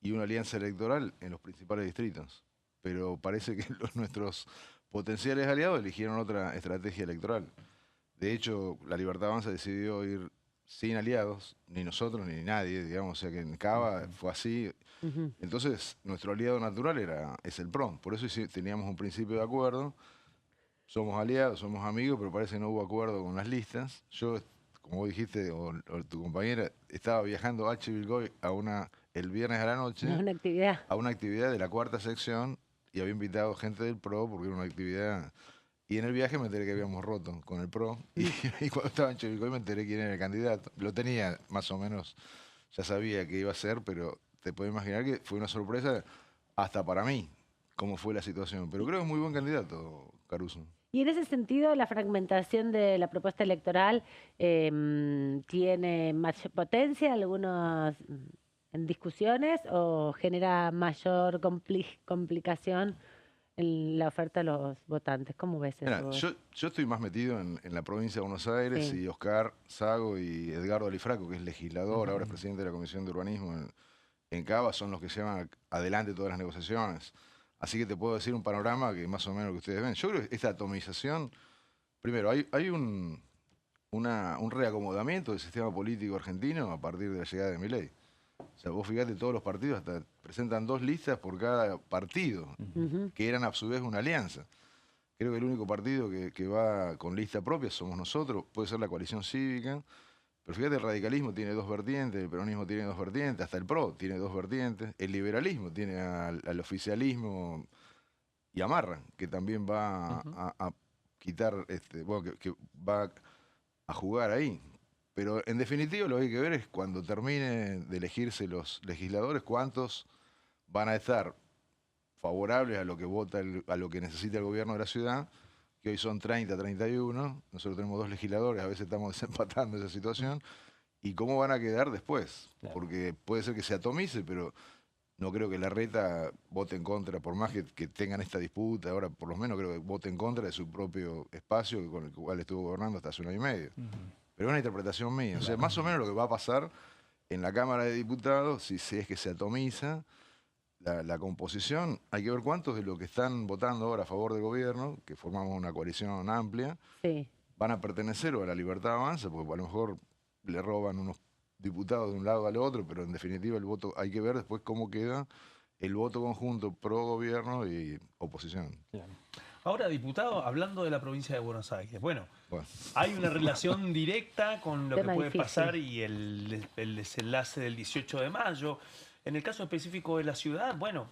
y una alianza electoral en los principales distritos. Pero parece que nuestros potenciales aliados eligieron otra estrategia electoral. De hecho, la Libertad Avanza decidió ir sin aliados, ni nosotros ni nadie, digamos, o sea que en Cava fue así. Entonces, nuestro aliado natural es el PRO. Por eso teníamos un principio de acuerdo. Somos aliados, somos amigos, pero parece que no hubo acuerdo con las listas. Yo, como vos dijiste, o tu compañera, estaba viajando a Chivilcoy el viernes a la noche. A una actividad de la cuarta sección y había invitado gente del PRO porque era una actividad. Y en el viaje me enteré que habíamos roto con el PRO. Y cuando estaba en Chivilcoy me enteré quién era el candidato. Lo tenía más o menos, ya sabía que iba a ser, pero te puedes imaginar que fue una sorpresa hasta para mí, cómo fue la situación. Pero creo que es muy buen candidato, Caruso. Y en ese sentido, la fragmentación de la propuesta electoral tiene más potencia, algunos en discusiones, o genera mayor complicación en la oferta de los votantes. ¿Cómo ves eso? Mira, yo estoy más metido en la provincia de Buenos Aires Sí. y Oscar Sago y Edgardo Alifraco, que es legislador, ahora es presidente de la Comisión de Urbanismo en Cava, son los que llevan adelante todas las negociaciones. Así que te puedo decir un panorama que más o menos lo que ustedes ven. Yo creo que esta atomización, primero, hay un reacomodamiento del sistema político argentino a partir de la llegada de Milei. O sea, vos fíjate, todos los partidos hasta presentan 2 listas por cada partido, que eran a su vez una alianza. Creo que el único partido que va con lista propia somos nosotros, puede ser la coalición cívica, pero fíjate, el radicalismo tiene 2 vertientes, el peronismo tiene 2 vertientes, hasta el PRO tiene 2 vertientes, el liberalismo tiene al oficialismo y Amarra, que también va a quitar, bueno, que va a jugar ahí. Pero en definitiva lo que hay que ver es cuando terminen de elegirse los legisladores, cuántos van a estar favorables a lo que vota, a lo que necesita el gobierno de la ciudad, que hoy son 30, 31. Nosotros tenemos 2 legisladores, a veces estamos desempatando esa situación. ¿Y cómo van a quedar después? Claro. Porque puede ser que se atomice, pero no creo que Larreta vote en contra, por más que tengan esta disputa. Ahora, por lo menos, creo que vote en contra de su propio espacio, con el cual estuvo gobernando hasta hace 1 año y medio. Pero es una interpretación mía. O sea, más o menos lo que va a pasar en la Cámara de Diputados, si es que se atomiza la composición, hay que ver cuántos de los que están votando ahora a favor del gobierno, que formamos una coalición amplia, van a pertenecer o a la Libertad Avanza, porque a lo mejor le roban unos diputados de un lado al otro, pero en definitiva el voto, hay que ver después cómo queda el voto conjunto pro gobierno y oposición. Claro. Ahora, diputado, hablando de la provincia de Buenos Aires, bueno, hay una relación directa con lo que puede pasar y el desenlace del 18 de mayo. En el caso específico de la ciudad, bueno,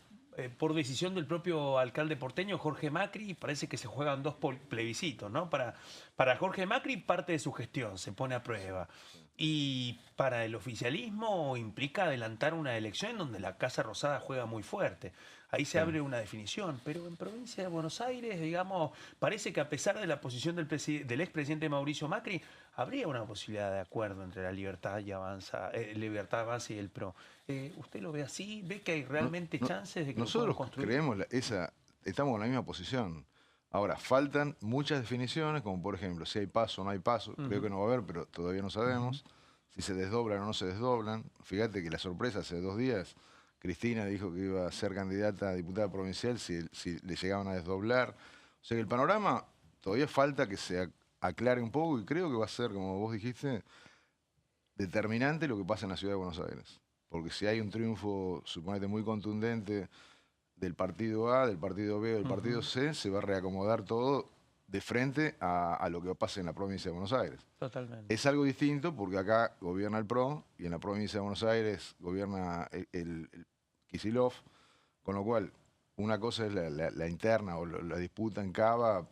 por decisión del propio alcalde porteño, Jorge Macri, parece que se juegan 2 plebiscitos, ¿no? Para Jorge Macri, parte de su gestión se pone a prueba. Y para el oficialismo implica adelantar una elección donde la Casa Rosada juega muy fuerte. Ahí se abre una definición, pero en provincia de Buenos Aires, digamos, parece que a pesar de la posición del expresidente Mauricio Macri, habría una posibilidad de acuerdo entre la Libertad Avanza y el PRO. ¿Usted lo ve así? ¿Ve que hay realmente chances de que nosotros construir? Creemos estamos en la misma posición. Ahora, faltan muchas definiciones, como por ejemplo, si hay paso o no hay paso. Creo que no va a haber, pero todavía no sabemos. Si se desdoblan o no se desdoblan. Fíjate que la sorpresa hace 2 días, Cristina dijo que iba a ser candidata a diputada provincial si le llegaban a desdoblar. O sea que el panorama todavía falta que se aclare un poco y creo que va a ser, como vos dijiste, determinante lo que pasa en la ciudad de Buenos Aires. Porque si hay un triunfo, suponete, muy contundente del partido A, del partido B o del partido C, se va a reacomodar todo de frente a lo que pase en la provincia de Buenos Aires. Totalmente. Es algo distinto porque acá gobierna el PRO y en la provincia de Buenos Aires gobierna el Kicillof, con lo cual una cosa es la interna o la disputa en Cava,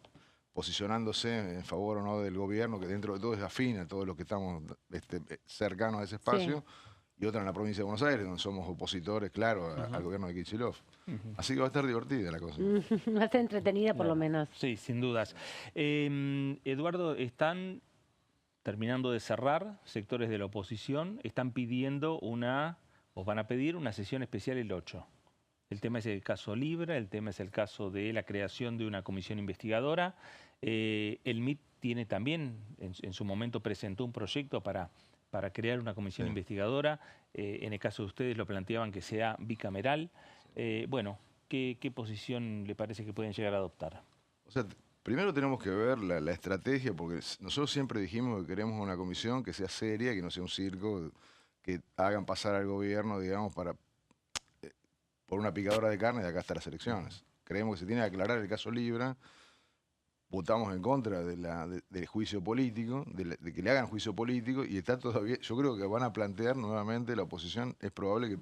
posicionándose en favor o no del gobierno, que dentro de todo es afín a todos los que estamos cercanos a ese espacio, y otra en la provincia de Buenos Aires, donde somos opositores, claro, al gobierno de Kicillof. Así que va a estar divertida la cosa. Va a estar entretenida por lo menos. Sí, sin dudas. Eduardo, están terminando de cerrar sectores de la oposición, están pidiendo van a pedir una sesión especial el 8. El tema es el caso Libra, el tema es el caso de la creación de una comisión investigadora. El MIT tiene también, en su momento presentó un proyecto para crear una comisión investigadora. En el caso de ustedes lo planteaban que sea bicameral. Bueno, ¿qué posición le parece que pueden llegar a adoptar? O sea, primero tenemos que ver la estrategia, porque nosotros siempre dijimos que queremos una comisión que sea seria, que no sea un circo, que hagan pasar al gobierno, digamos, por una picadora de carne de acá hasta las elecciones. Creemos que se tiene que aclarar el caso Libra. Votamos en contra del juicio político, de que le hagan juicio político, y está todavía, yo creo que van a plantear nuevamente la oposición, es probable que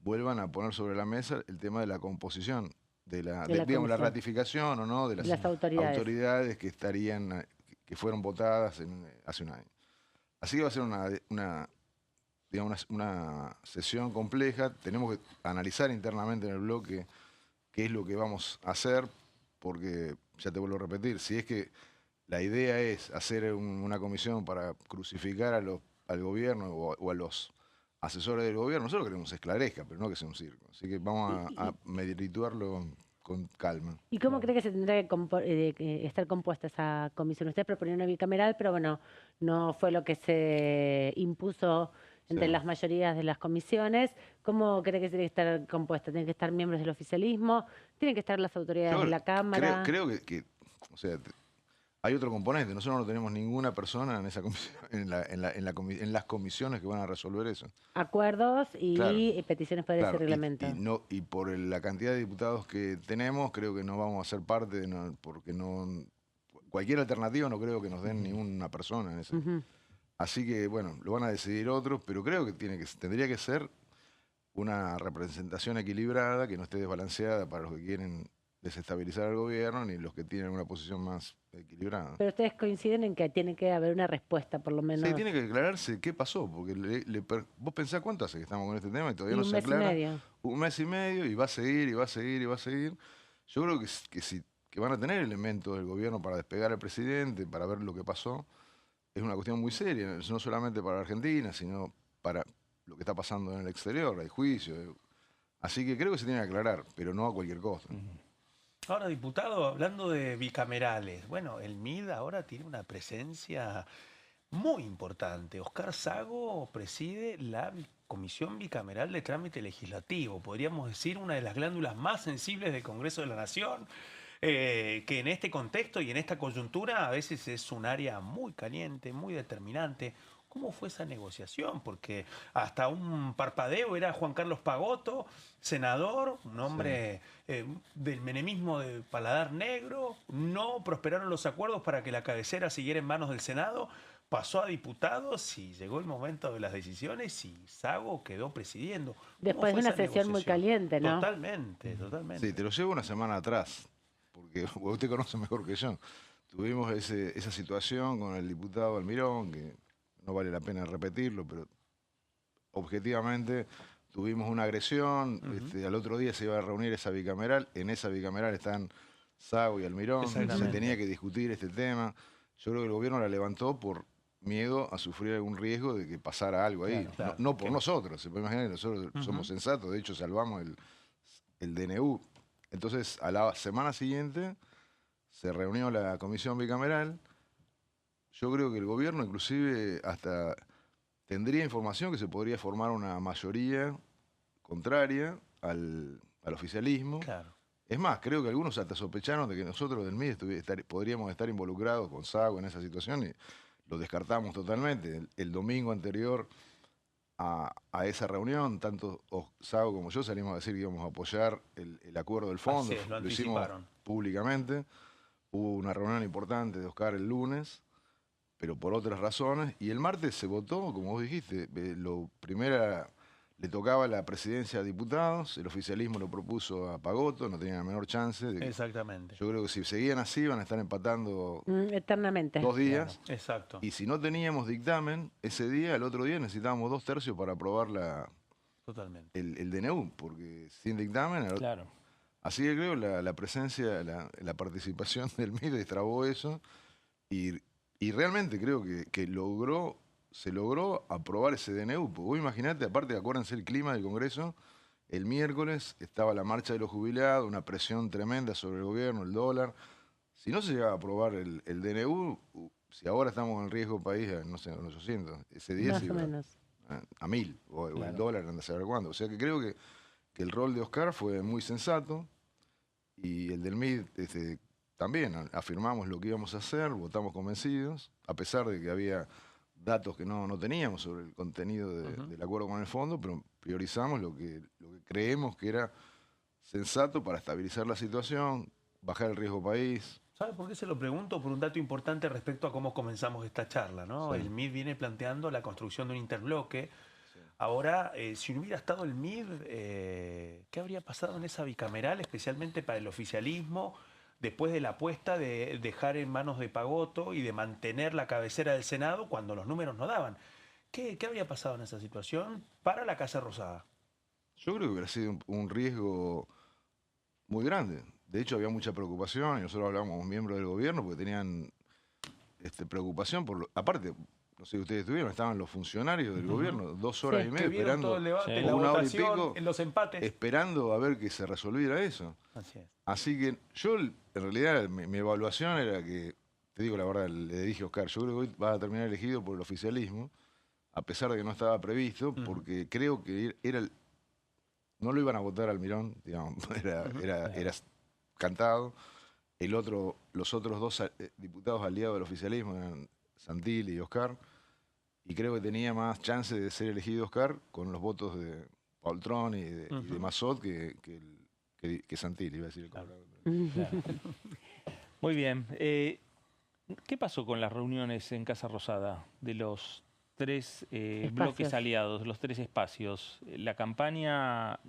vuelvan a poner sobre la mesa el tema de la composición, digamos, la ratificación o no de las autoridades que fueron votadas hace un año. Así que va a ser una sesión compleja. Tenemos que analizar internamente en el bloque qué es lo que vamos a hacer, porque, ya te vuelvo a repetir, si es que la idea es hacer una comisión para crucificar al gobierno o a los asesores del gobierno, nosotros queremos que se esclarezca, pero no que sea un circo. Así que vamos a medituarlo con calma. ¿Y cómo cree que se tendrá que estar compuesta esa comisión? Ustedes proponían una bicameral, pero bueno, no fue lo que se impuso entre las mayorías de las comisiones. ¿Cómo cree que tiene que estar compuesta? ¿Tienen que estar miembros del oficialismo? ¿Tienen que estar las autoridades de la Cámara? Creo que o sea, hay otro componente. Nosotros no tenemos ninguna persona en esa comisión, en las comisiones que van a resolver eso. Acuerdos y Claro. peticiones para ese reglamento. Y por la cantidad de diputados que tenemos, creo que no vamos a ser parte, porque cualquier alternativa no creo que nos den ninguna persona en eso. Así que, bueno, lo van a decidir otros, pero creo que tendría que ser una representación equilibrada, que no esté desbalanceada para los que quieren desestabilizar al gobierno, ni los que tienen una posición más equilibrada. Pero ustedes coinciden en que tiene que haber una respuesta, por lo menos. Sí, tiene que aclararse qué pasó, porque vos pensás cuánto hace que estamos con este tema y todavía no se Un mes y aclara. medio. Un mes y medio, y va a seguir, y va a seguir, y va a seguir. Yo creo que van a tener elementos del gobierno para despegar al presidente, para ver lo que pasó. Es una cuestión muy seria, no solamente para Argentina, sino para lo que está pasando en el exterior, hay juicio. Así que creo que se tiene que aclarar, pero no a cualquier costo. Ahora, diputado, hablando de bicamerales, bueno, el MID ahora tiene una presencia muy importante. Oscar Sago preside la Comisión Bicameral de Trámite Legislativo, podríamos decir una de las glándulas más sensibles del Congreso de la Nación, que en este contexto y en esta coyuntura a veces es un área muy caliente, muy determinante. ¿Cómo fue esa negociación? Porque hasta un parpadeo era Juan Carlos Pagotto, senador, un hombre del menemismo de paladar negro. No prosperaron los acuerdos para que la cabecera siguiera en manos del Senado. Pasó a diputados y llegó el momento de las decisiones y Sago quedó presidiendo. Después de una sesión muy caliente, ¿no? Totalmente, totalmente. Sí, te lo llevo una semana atrás, porque usted conoce mejor que yo. Tuvimos esa situación con el diputado Almirón, que no vale la pena repetirlo, pero objetivamente tuvimos una agresión. Al otro día se iba a reunir esa bicameral. En esa bicameral están Sago y Almirón. Se tenía que discutir este tema. Yo creo que el gobierno la levantó por miedo a sufrir algún riesgo de que pasara algo ahí. Claro. No por nosotros, se puede imaginar que nosotros somos sensatos. De hecho, salvamos el DNU. Entonces, a la semana siguiente se reunió la comisión bicameral. Yo creo que el gobierno inclusive hasta tendría información que se podría formar una mayoría contraria al oficialismo. Claro. Es más, creo que algunos hasta sospecharon de que nosotros del MID podríamos estar involucrados con Sago en esa situación y lo descartamos totalmente. El domingo anterior a esa reunión, tanto Sago como yo salimos a decir que íbamos a apoyar el acuerdo del fondo. Así es, lo hicimos públicamente. Hubo una reunión importante de Oscar el lunes, pero por otras razones. Y el martes se votó, como vos dijiste, le tocaba la presidencia a diputados, el oficialismo lo propuso a Pagotto, no tenía la menor chance. Exactamente. Yo creo que si seguían así van a estar empatando eternamente. 2 días. Claro. Exacto. Y si no teníamos dictamen, ese día, el otro día necesitábamos 2/3 para aprobar Totalmente. el DNU, porque sin dictamen... Claro. Así que creo la presencia, la participación del MID destrabó eso y realmente creo que se logró aprobar ese DNU. Porque vos imaginate, aparte, acuérdense el clima del Congreso, el miércoles estaba la marcha de los jubilados, una presión tremenda sobre el gobierno, el dólar. Si no se llegaba a aprobar el DNU, si ahora estamos en riesgo país, no sé, en 800, ese día Más se o iba menos. a 1000, o el dólar anda a saber cuándo. O sea que creo que el rol de Oscar fue muy sensato y el del MID también afirmamos lo que íbamos a hacer, votamos convencidos, a pesar de que había datos que no teníamos sobre el contenido del acuerdo con el fondo, pero priorizamos lo que creemos que era sensato para estabilizar la situación, bajar el riesgo país. ¿Sabe por qué se lo pregunto? Por un dato importante respecto a cómo comenzamos esta charla, ¿no? Sí. El MID viene planteando la construcción de un interbloque. Ahora, si no hubiera estado el MID, ¿qué habría pasado en esa bicameral, especialmente para el oficialismo, después de la apuesta de dejar en manos de Pagotto y de mantener la cabecera del Senado cuando los números no daban? ¿Qué habría pasado en esa situación para la Casa Rosada? Yo creo que hubiera sido un riesgo muy grande. De hecho, había mucha preocupación y nosotros hablábamos con miembros del gobierno porque tenían preocupación. Aparte, no sé si ustedes estuvieron, estaban los funcionarios del gobierno, 2 horas y media Que vieron esperando, todo el debate, la 1 hora y votación, pico, los empates. esperando a ver que se resolviera eso. Así es. Así que yo, en realidad, mi evaluación era que, te digo la verdad, le dije a Oscar, yo creo que hoy va a terminar elegido por el oficialismo, a pesar de que no estaba previsto, porque creo que no lo iban a votar al Mirón, digamos, era cantado. Los otros 2 diputados aliados del oficialismo eran Santilli y Oscar, y creo que tenía más chance de ser elegido Oscar con los votos de Paultrón y de Massot que Santilli, iba a decir el Colorado. Muy bien. ¿Qué pasó con las reuniones en Casa Rosada de los 3 bloques aliados, los 3 espacios? La campaña,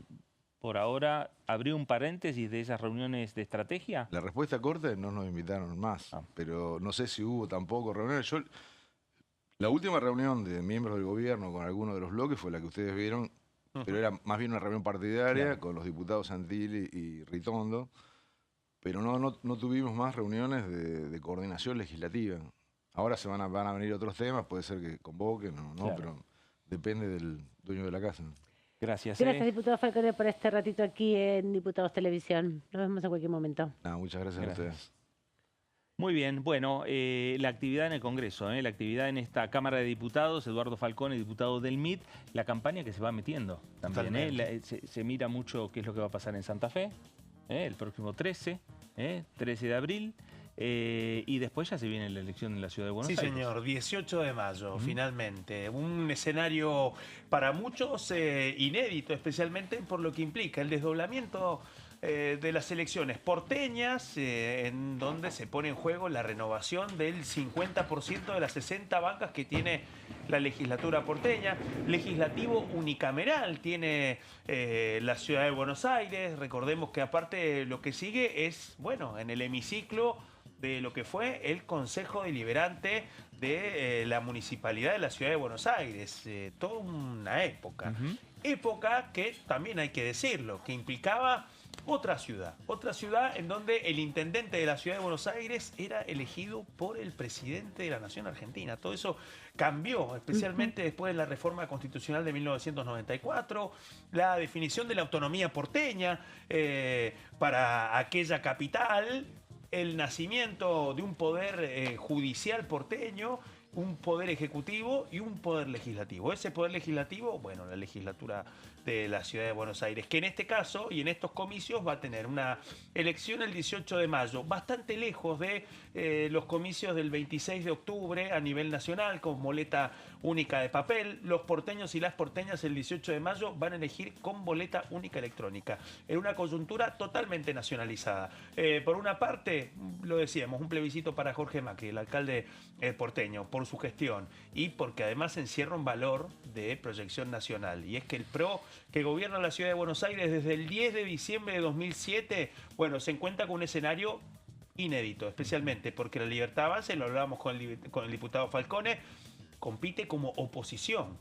por ahora, abrió un paréntesis de esas reuniones de estrategia. La respuesta corta es no nos invitaron más, pero no sé si hubo tampoco reuniones. La última reunión de miembros del gobierno con algunos de los bloques fue la que ustedes vieron, pero era más bien una reunión partidaria con los diputados Santilli y Ritondo, pero no tuvimos más reuniones de coordinación legislativa. Ahora van a venir otros temas, puede ser que convoquen o no, pero depende del dueño de la casa. Gracias. Gracias, diputado Falcone, por este ratito aquí en Diputados Televisión. Nos vemos en cualquier momento. Muchas gracias a ustedes. Muy bien, bueno, la actividad en el Congreso, la actividad en esta Cámara de Diputados, Eduardo Falcone, diputado del MIT, la campaña que se va metiendo también. Se mira mucho qué es lo que va a pasar en Santa Fe, el próximo 13 de abril. Y después ya se viene la elección en la Ciudad de Buenos Aires. Sí, señor, 18 de mayo, finalmente. Un escenario para muchos inédito, especialmente por lo que implica el desdoblamiento de las elecciones porteñas, en donde se pone en juego la renovación del 50% de las 60 bancas que tiene la legislatura porteña. Legislativo unicameral tiene la Ciudad de Buenos Aires. Recordemos que aparte lo que sigue es, bueno, en el hemiciclo de lo que fue el Consejo Deliberante de la Municipalidad de la Ciudad de Buenos Aires. Toda una época. Época que también hay que decirlo, que implicaba otra ciudad en donde el intendente de la Ciudad de Buenos Aires era elegido por el presidente de la Nación Argentina. Todo eso cambió, especialmente después de la reforma constitucional de 1994, la definición de la autonomía porteña para aquella capital, el nacimiento de un poder judicial porteño, un poder ejecutivo y un poder legislativo. Ese poder legislativo, bueno, la legislatura de la Ciudad de Buenos Aires, que en este caso y en estos comicios va a tener una elección el 18 de mayo, bastante lejos de los comicios del 26 de octubre a nivel nacional, con boleta única de papel. Los porteños y las porteñas el 18 de mayo van a elegir con boleta única electrónica, en una coyuntura totalmente nacionalizada. Por una parte, lo decíamos, un plebiscito para Jorge Macri, el alcalde porteño, por su gestión y porque además encierra un valor de proyección nacional, y es que el PRO, que gobierna la Ciudad de Buenos Aires desde el 10 de diciembre de 2007, bueno, se encuentra con un escenario inédito, especialmente porque la Libertad Avanza, y lo hablábamos con el diputado Falcone, compite como oposición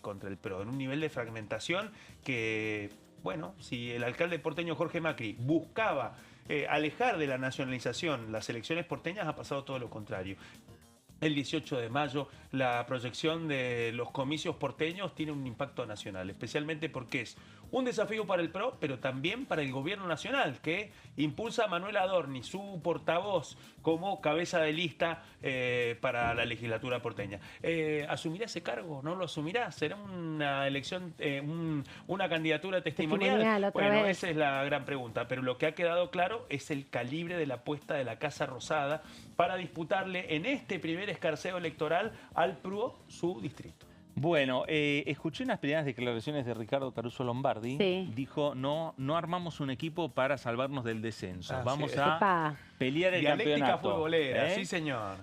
contra el PRO, en un nivel de fragmentación que, bueno, si el alcalde porteño Jorge Macri buscaba alejar de la nacionalización las elecciones porteñas, ha pasado todo lo contrario. El 18 de mayo, la proyección de los comicios porteños tiene un impacto nacional, especialmente porque es un desafío para el PRO, pero también para el gobierno nacional, que impulsa a Manuel Adorni, su portavoz, como cabeza de lista para la legislatura porteña. ¿Asumirá ese cargo? ¿No lo asumirá? ¿Será una elección, una candidatura testimonial? Bueno, esa es la gran pregunta, pero lo que ha quedado claro es el calibre de la apuesta de la Casa Rosada para disputarle en este primer escarceo electoral al PRO su distrito. Bueno, escuché unas primeras declaraciones de Ricardo Caruso Lombardi. Dijo, no armamos un equipo para salvarnos del descenso. Vamos a pelear el campeonato. Dialéctica futbolera, sí señor.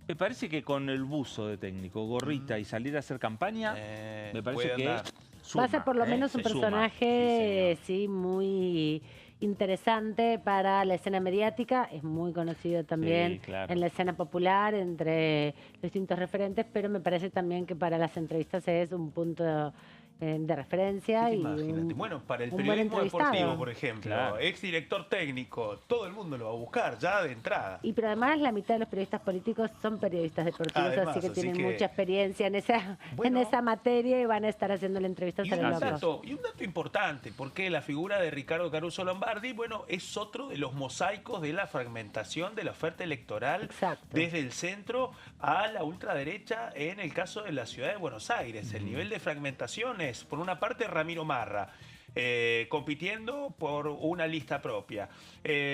Me parece que con el buzo de técnico, gorrita y salir a hacer campaña, me parece que suma, va a ser por lo menos un personaje muy interesante para la escena mediática, es muy conocido también en la escena popular entre los distintos referentes, pero me parece también que para las entrevistas es un punto de referencia. Imagínate. Bueno, para el un buen periodismo deportivo, entrevistado. por ejemplo, Claro. exdirector técnico, todo el mundo lo va a buscar ya de entrada. Pero además la mitad de los periodistas políticos son periodistas deportivos, Además, así que así tienen que- mucha experiencia en esa materia y van a estar haciendo la entrevista Y sobre un, el loco. dato importante, porque la figura de Ricardo Caruso Lombardi, bueno, es otro de los mosaicos de la fragmentación de la oferta electoral desde el centro a la ultraderecha en el caso de la ciudad de Buenos Aires. El nivel de fragmentación es, por una parte, Ramiro Marra, compitiendo por una lista propia.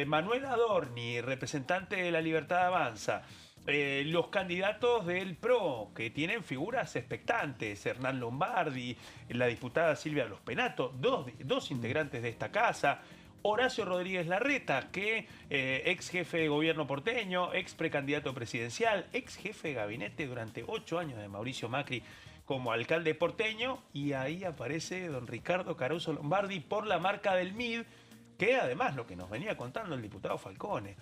Manuel Adorni, representante de La Libertad Avanza. Los candidatos del PRO, que tienen figuras expectantes, Hernán Lombardi, la diputada Silvia Los Penato, dos integrantes de esta casa, Horacio Rodríguez Larreta, que ex jefe de gobierno porteño, ex precandidato presidencial, ex jefe de gabinete durante 8 años de Mauricio Macri como alcalde porteño, y ahí aparece don Ricardo Caruso Lombardi por la marca del MID, que además lo que nos venía contando el diputado Falcone.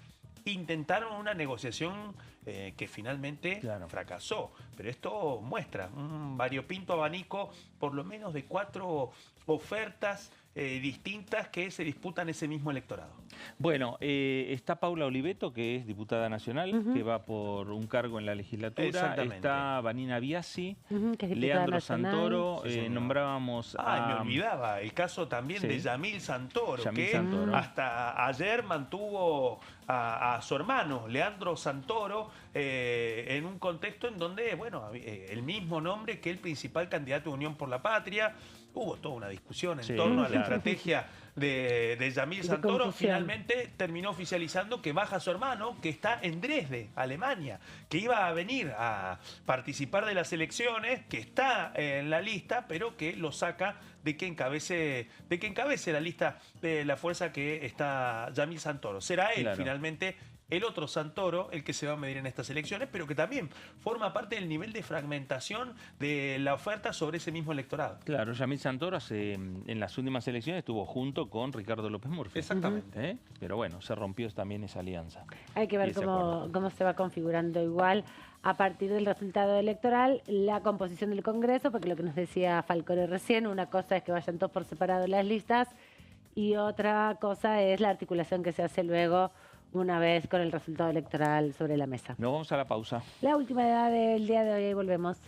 Intentaron una negociación que finalmente fracasó, pero esto muestra un variopinto abanico, por lo menos de 4 ofertas distintas que se disputan ese mismo electorado. Bueno, está Paula Oliveto, que es diputada nacional, que va por un cargo en la legislatura. Exactamente. Está Vanina Biasi, que es diputada Leandro nacional. Santoro, Sí, señor. nombrábamos Me olvidaba el caso también Sí. de Yamil Santoro, Yamil que Santoro. hasta ayer mantuvo a su hermano, Leandro Santoro, en un contexto en donde, bueno, el mismo nombre que el principal candidato de Unión por la Patria. Hubo toda una discusión en Sí, torno a la claro. estrategia de Yamil De Santoro. confusión. Finalmente terminó oficializando que baja su hermano, que está en Dresde, Alemania, que iba a venir a participar de las elecciones, que está en la lista, pero que lo saca de que encabece la lista de la fuerza que está Yamil Santoro. Será él Claro. finalmente el otro Santoro el que se va a medir en estas elecciones, pero que también forma parte del nivel de fragmentación de la oferta sobre ese mismo electorado. Claro, Yamil Santoro en las últimas elecciones estuvo junto con Ricardo López Murphy. Exactamente. Pero bueno, se rompió también esa alianza. Hay que Y ver ese acuerdo. cómo se va configurando igual a partir del resultado electoral la composición del Congreso, porque lo que nos decía Falcone recién, una cosa es que vayan todos por separado las listas y otra cosa es la articulación que se hace luego una vez con el resultado electoral sobre la mesa. Nos vamos a la pausa. La última edad del día de hoy, ahí volvemos.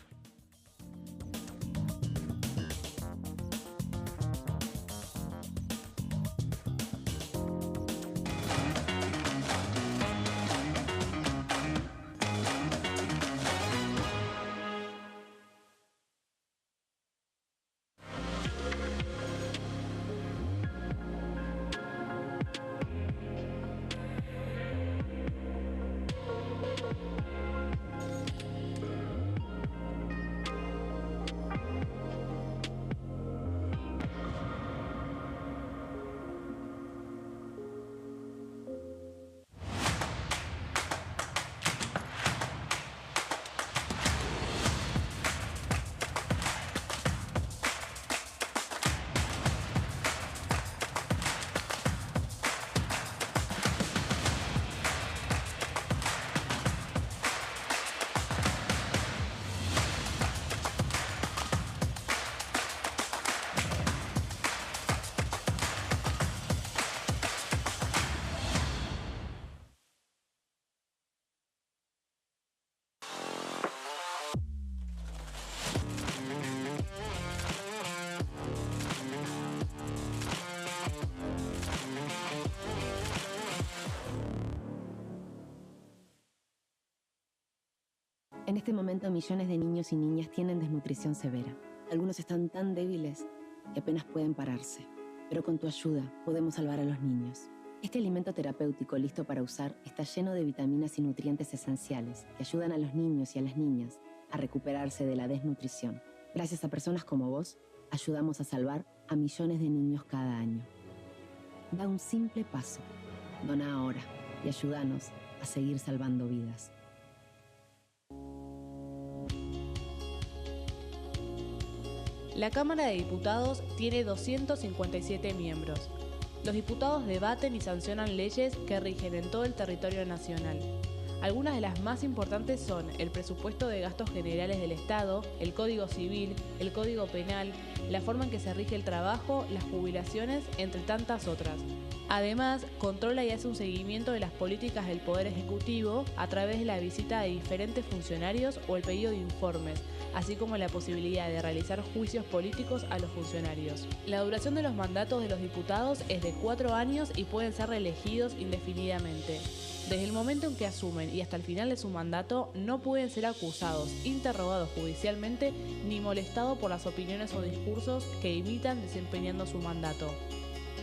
En este momento millones de niños y niñas tienen desnutrición severa. Algunos están tan débiles que apenas pueden pararse. Pero con tu ayuda podemos salvar a los niños. Este alimento terapéutico listo para usar está lleno de vitaminas y nutrientes esenciales que ayudan a los niños y a las niñas a recuperarse de la desnutrición. Gracias a personas como vos, ayudamos a salvar a millones de niños cada año. Da un simple paso. Dona ahora y ayúdanos a seguir salvando vidas. La Cámara de Diputados tiene 257 miembros. Los diputados debaten y sancionan leyes que rigen en todo el territorio nacional. Algunas de las más importantes son el presupuesto de gastos generales del Estado, el Código Civil, el Código Penal, la forma en que se rige el trabajo, las jubilaciones, entre tantas otras. Además, controla y hace un seguimiento de las políticas del Poder Ejecutivo a través de la visita de diferentes funcionarios o el pedido de informes, así como la posibilidad de realizar juicios políticos a los funcionarios. La duración de los mandatos de los diputados es de 4 años y pueden ser reelegidos indefinidamente. Desde el momento en que asumen y hasta el final de su mandato, no pueden ser acusados, interrogados judicialmente, ni molestados por las opiniones o discursos que imitan desempeñando su mandato.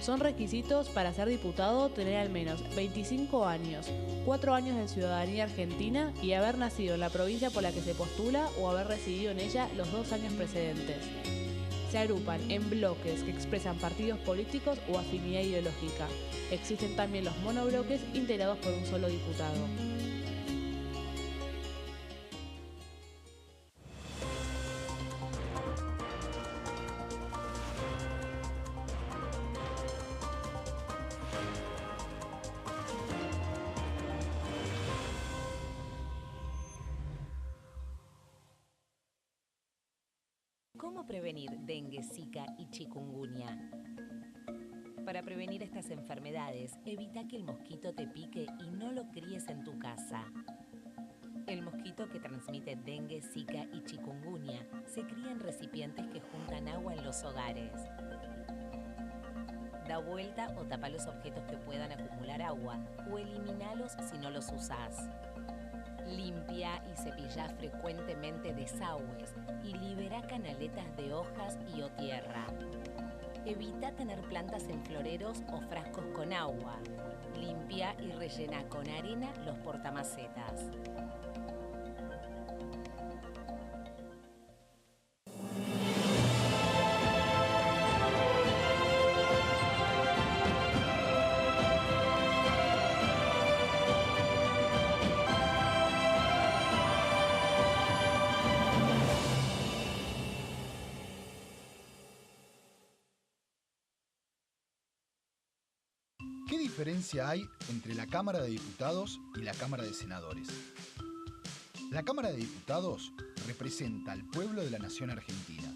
Son requisitos para ser diputado tener al menos 25 años, 4 años de ciudadanía argentina y haber nacido en la provincia por la que se postula o haber residido en ella los 2 años precedentes. Se agrupan en bloques que expresan partidos políticos o afinidad ideológica. Existen también los monobloques integrados por un solo diputado. ¿Cómo prevenir dengue, zika y chikungunya? Para prevenir estas enfermedades, evita que el mosquito te pique y no lo críes en tu casa. El mosquito que transmite dengue, zika y chikungunya se cría en recipientes que juntan agua en los hogares. Da vuelta o tapa los objetos que puedan acumular agua o eliminalos si no los usás. Limpia y cepilla frecuentemente desagües y libera canaletas de hojas y o tierra. Evita tener plantas en floreros o frascos con agua. Limpia y rellena con arena los portamacetas. ¿Qué diferencia hay entre la Cámara de Diputados y la Cámara de Senadores? La Cámara de Diputados representa al pueblo de la nación argentina.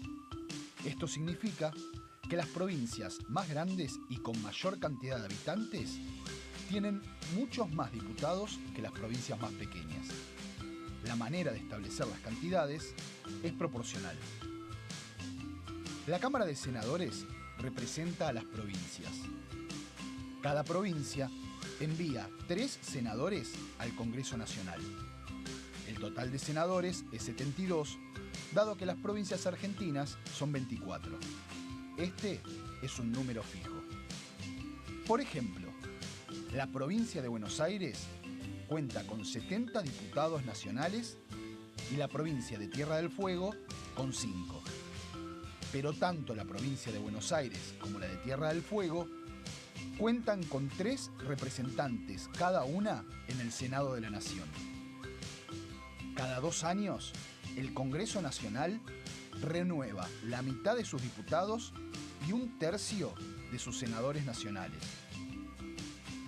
Esto significa que las provincias más grandes y con mayor cantidad de habitantes tienen muchos más diputados que las provincias más pequeñas. La manera de establecer las cantidades es proporcional. La Cámara de Senadores representa a las provincias. Cada provincia envía 3 senadores al Congreso Nacional. El total de senadores es 72, dado que las provincias argentinas son 24. Este es un número fijo. Por ejemplo, la provincia de Buenos Aires cuenta con 70 diputados nacionales y la provincia de Tierra del Fuego con 5. Pero tanto la provincia de Buenos Aires como la de Tierra del Fuego cuentan con 3 representantes cada una en el Senado de la Nación. Cada 2 años, el Congreso Nacional renueva la mitad de sus diputados y 1/3 de sus senadores nacionales.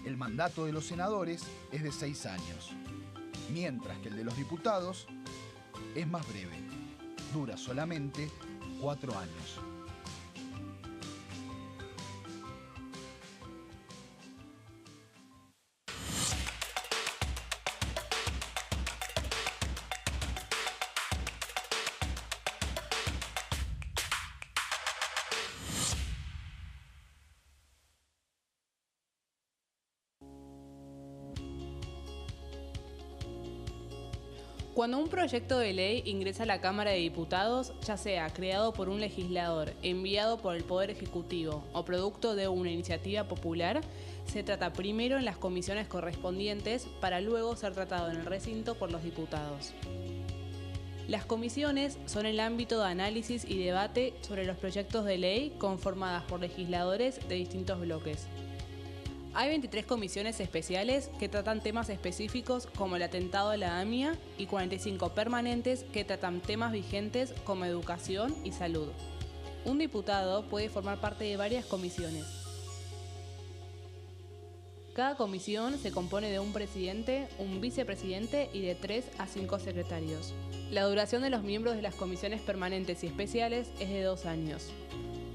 El mandato de los senadores es de 6 años, mientras que el de los diputados es más breve, dura solamente 4 años. Cuando un proyecto de ley ingresa a la Cámara de Diputados, ya sea creado por un legislador, enviado por el Poder Ejecutivo o producto de una iniciativa popular, se trata primero en las comisiones correspondientes para luego ser tratado en el recinto por los diputados. Las comisiones son el ámbito de análisis y debate sobre los proyectos de ley conformadas por legisladores de distintos bloques. Hay 23 comisiones especiales que tratan temas específicos como el atentado a la AMIA y 45 permanentes que tratan temas vigentes como educación y salud. Un diputado puede formar parte de varias comisiones. Cada comisión se compone de un presidente, un vicepresidente y de 3 a 5 secretarios. La duración de los miembros de las comisiones permanentes y especiales es de 2 años.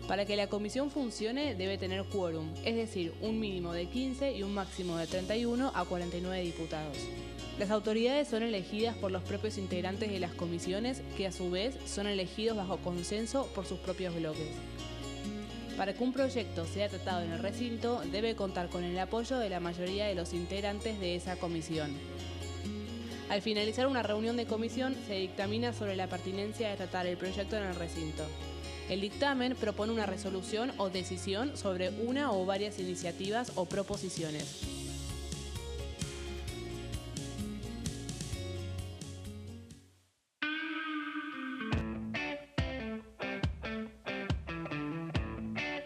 Para que la comisión funcione debe tener quórum, es decir, un mínimo de 15 y un máximo de 31 a 49 diputados. Las autoridades son elegidas por los propios integrantes de las comisiones, que a su vez son elegidos bajo consenso por sus propios bloques. Para que un proyecto sea tratado en el recinto, debe contar con el apoyo de la mayoría de los integrantes de esa comisión. Al finalizar una reunión de comisión, se dictamina sobre la pertinencia de tratar el proyecto en el recinto. El dictamen propone una resolución o decisión sobre una o varias iniciativas o proposiciones.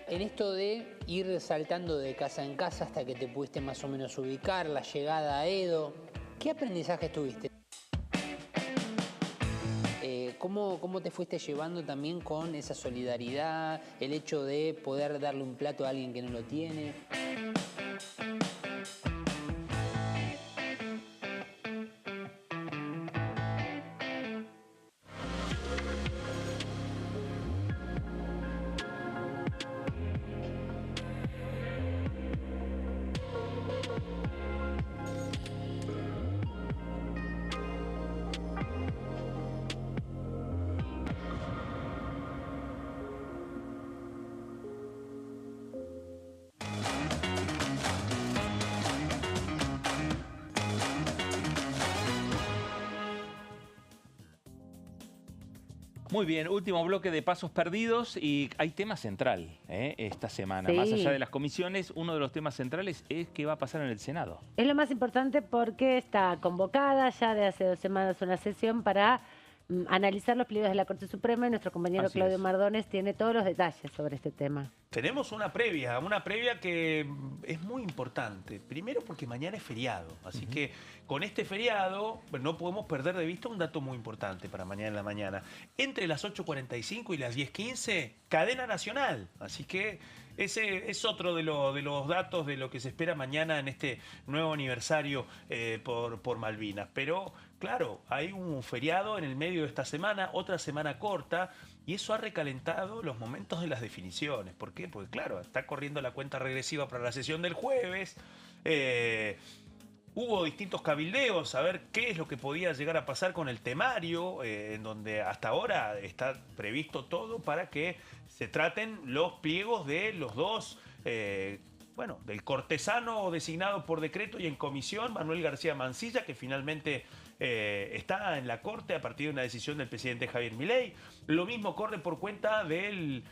En esto de ir saltando de casa en casa hasta que te pudiste más o menos ubicar, la llegada a Edo, ¿qué aprendizajes tuviste? ¿Cómo te fuiste llevando también con esa solidaridad, el hecho de poder darle un plato a alguien que no lo tiene? Muy bien, último bloque de pasos perdidos y hay tema central esta semana. Sí. Más allá de las comisiones, uno de los temas centrales es qué va a pasar en el Senado. Es lo más importante porque está convocada ya de hace 2 semanas una sesión para analizar los pliegos de la Corte Suprema y nuestro compañero Así Claudio es. Mardones tiene todos los detalles sobre este tema. Tenemos una previa que es muy importante. Primero porque mañana es feriado, así que con este feriado no podemos perder de vista un dato muy importante para mañana en la mañana. Entre las 8:45 y las 10:15, cadena nacional. Así que ese es otro de los datos de lo que se espera mañana en este nuevo aniversario por Malvinas. Pero claro, hay un feriado en el medio de esta semana, otra semana corta, y eso ha recalentado los momentos de las definiciones. ¿Por qué? Porque claro, está corriendo la cuenta regresiva para la sesión del jueves. Hubo distintos cabildeos a ver qué es lo que podía llegar a pasar con el temario, en donde hasta ahora está previsto todo para que se traten los pliegos de los dos, del cortesano designado por decreto y en comisión, Manuel García Mansilla, que finalmente está en la Corte a partir de una decisión del presidente Javier Milei. Lo mismo corre por cuenta del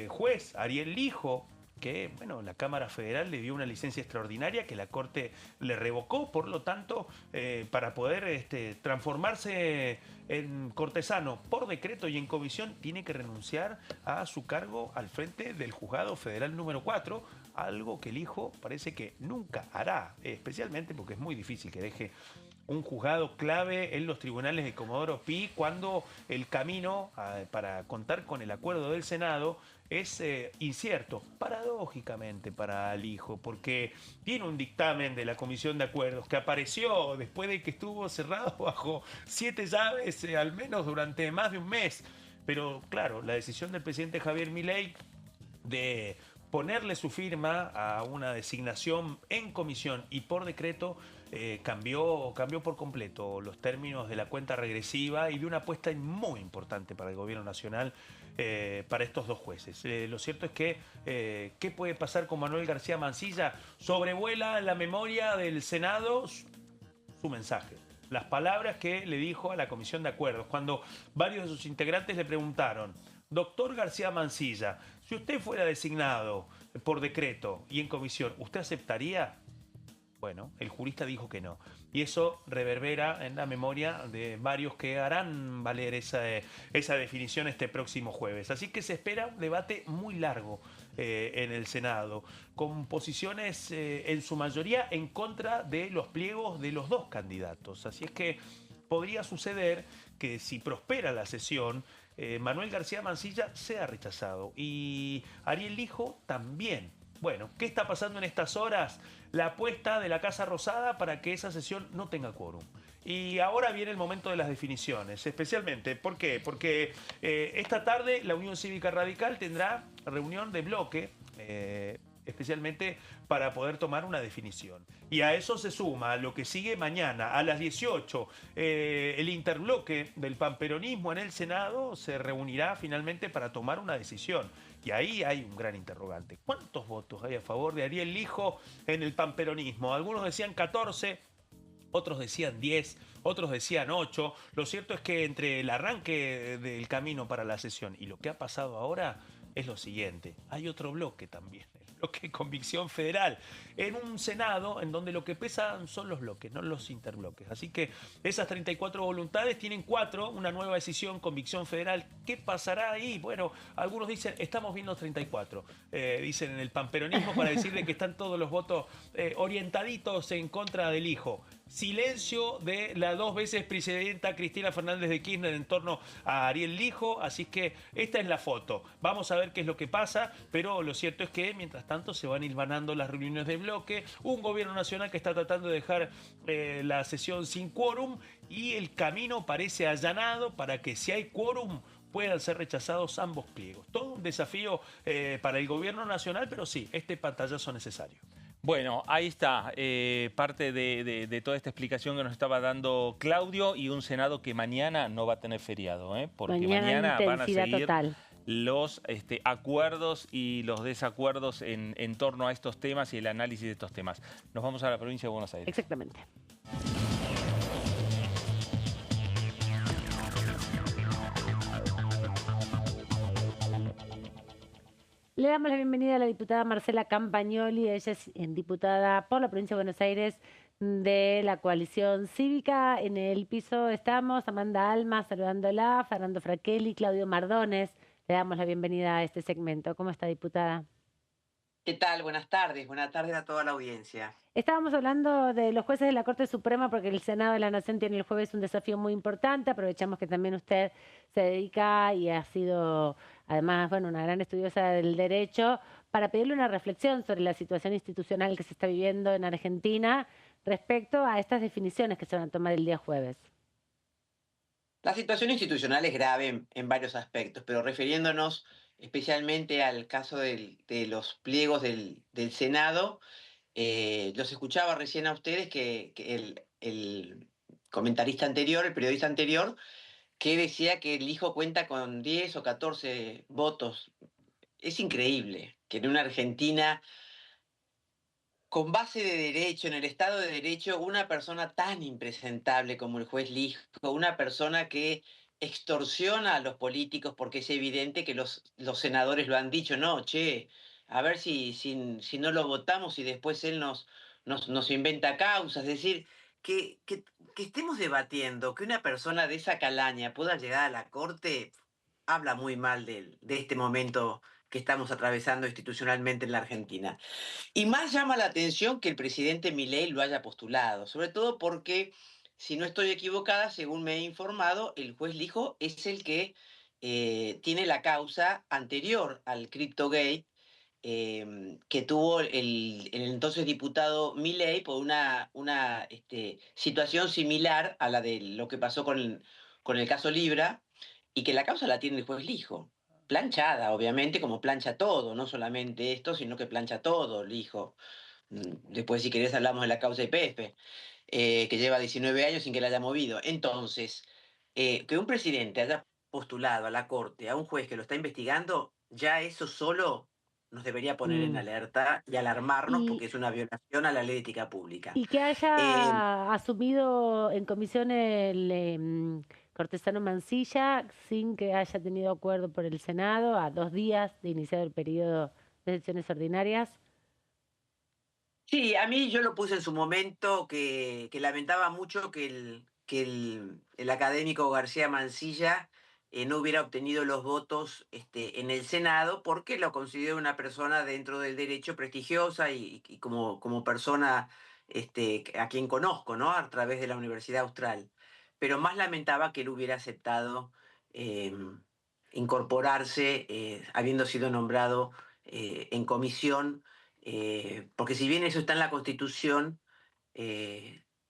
juez Ariel Lijo, que la Cámara Federal le dio una licencia extraordinaria que la Corte le revocó, por lo tanto, para poder transformarse en cortesano por decreto y en comisión, tiene que renunciar a su cargo al frente del Juzgado Federal número 4, algo que el hijo parece que nunca hará, especialmente porque es muy difícil que deje un juzgado clave en los tribunales de Comodoro Pi cuando el camino para contar con el acuerdo del Senado es incierto, paradójicamente para el hijo, porque tiene un dictamen de la Comisión de Acuerdos que apareció después de que estuvo cerrado bajo 7 llaves, al menos durante más de un mes. Pero claro, la decisión del presidente Javier Milei de ponerle su firma a una designación en comisión y por decreto cambió por completo los términos de la cuenta regresiva y de una apuesta muy importante para el gobierno nacional para estos dos jueces. Lo cierto es que ¿qué puede pasar con Manuel García Mansilla? Sobrevuela en la memoria del Senado su mensaje, las palabras que le dijo a la Comisión de Acuerdos cuando varios de sus integrantes le preguntaron: doctor García Mansilla, si usted fuera designado por decreto y en comisión, ¿usted aceptaría? Bueno, el jurista dijo que no. Y eso reverbera en la memoria de varios que harán valer esa definición este próximo jueves. Así que se espera un debate muy largo en el Senado, con posiciones en su mayoría en contra de los pliegos de los dos candidatos. Así es que podría suceder que si prospera la sesión, Manuel García Mansilla sea rechazado y Ariel Lijo también Bueno, ¿qué está pasando en estas horas? La apuesta de la Casa Rosada para que esa sesión no tenga quórum. Y ahora viene el momento de las definiciones, especialmente, ¿por qué? Porque esta tarde la Unión Cívica Radical tendrá reunión de bloque, especialmente para poder tomar una definición. Y a eso se suma lo que sigue mañana, a las 18, el interbloque del panperonismo en el Senado se reunirá finalmente para tomar una decisión. Y ahí hay un gran interrogante. ¿Cuántos votos hay a favor de Ariel Lijo en el panperonismo? Algunos decían 14, otros decían 10, otros decían 8. Lo cierto es que entre el arranque del camino para la sesión y lo que ha pasado ahora es lo siguiente. Hay otro bloque también, el bloque Convicción Federal, en un Senado en donde lo que pesan son los bloques, no los interbloques. Así que esas 34 voluntades tienen 4, una nueva decisión, Convicción Federal. ¿Qué pasará ahí? Bueno, algunos dicen, estamos viendo 34, dicen en el panperonismo para decirle que están todos los votos orientaditos en contra del hijo. Silencio de la 2 veces presidenta Cristina Fernández de Kirchner en torno a Ariel Lijo, así que esta es la foto. Vamos a ver qué es lo que pasa, pero lo cierto es que mientras tanto se van hilvanando las reuniones de bloque, un gobierno nacional que está tratando de dejar la sesión sin quórum y el camino parece allanado para que si hay quórum puedan ser rechazados ambos pliegos. Todo un desafío para el gobierno nacional, pero sí, este pantallazo necesario. Bueno, ahí está parte de toda esta explicación que nos estaba dando Claudio y un Senado que mañana no va a tener feriado, porque mañana van a seguir total. Los acuerdos y los desacuerdos en torno a estos temas y el análisis de estos temas. Nos vamos a la provincia de Buenos Aires. Exactamente. Le damos la bienvenida a la diputada Marcela Campagnoli. Ella es diputada por la provincia de Buenos Aires de la coalición cívica. En el piso estamos Amanda Alma saludándola, Fernando Fraquelli, Claudio Mardones. Le damos la bienvenida a este segmento. ¿Cómo está, diputada? ¿Qué tal? Buenas tardes a toda la audiencia. Estábamos hablando de los jueces de la Corte Suprema porque el Senado de la Nación tiene el jueves un desafío muy importante. Aprovechamos que también usted se dedica y ha sido, además, bueno, una gran estudiosa del derecho, para pedirle una reflexión sobre la situación institucional que se está viviendo en Argentina respecto a estas definiciones que se van a tomar el día jueves. La situación institucional es grave en varios aspectos, pero refiriéndonos especialmente al caso de los pliegos del Senado, los escuchaba recién a ustedes que el comentarista anterior, el periodista anterior, que decía que el hijo cuenta con 10 o 14 votos. Es increíble que en una Argentina con base de derecho, en el Estado de Derecho, una persona tan impresentable como el juez Lijo, una persona que extorsiona a los políticos porque es evidente que los senadores lo han dicho, no, che, a ver si no lo votamos y después él nos inventa causas. Es decir, que estemos debatiendo que una persona de esa calaña pueda llegar a la Corte, habla muy mal de este momento que estamos atravesando institucionalmente en la Argentina. Y más llama la atención que el presidente Milei lo haya postulado, sobre todo porque, si no estoy equivocada, según me he informado, el juez Lijo es el que tiene la causa anterior al CryptoGate que tuvo el entonces diputado Milei por una situación similar a la de lo que pasó con el caso Libra, y que la causa la tiene el juez Lijo. Planchada, obviamente, como plancha todo, no solamente esto, sino que plancha todo, Lijo. Después, si querés, hablamos de la causa YPF, que lleva 19 años sin que la haya movido. Entonces, que un presidente haya postulado a la Corte a un juez que lo está investigando, ya eso solo nos debería poner en alerta y alarmarnos, porque es una violación a la ley de ética pública. Y que haya asumido en comisión el Cortesano Mansilla sin que haya tenido acuerdo por el Senado a 2 días de iniciado el periodo de sesiones ordinarias. Sí, a mí yo lo puse en su momento que lamentaba mucho que el académico García Mansilla no hubiera obtenido los votos en el Senado, porque lo considero una persona dentro del derecho prestigiosa y como persona a quien conozco, ¿no? A través de la Universidad Austral. Pero más lamentaba que él hubiera aceptado incorporarse, habiendo sido nombrado en comisión Porque si bien eso está en la Constitución,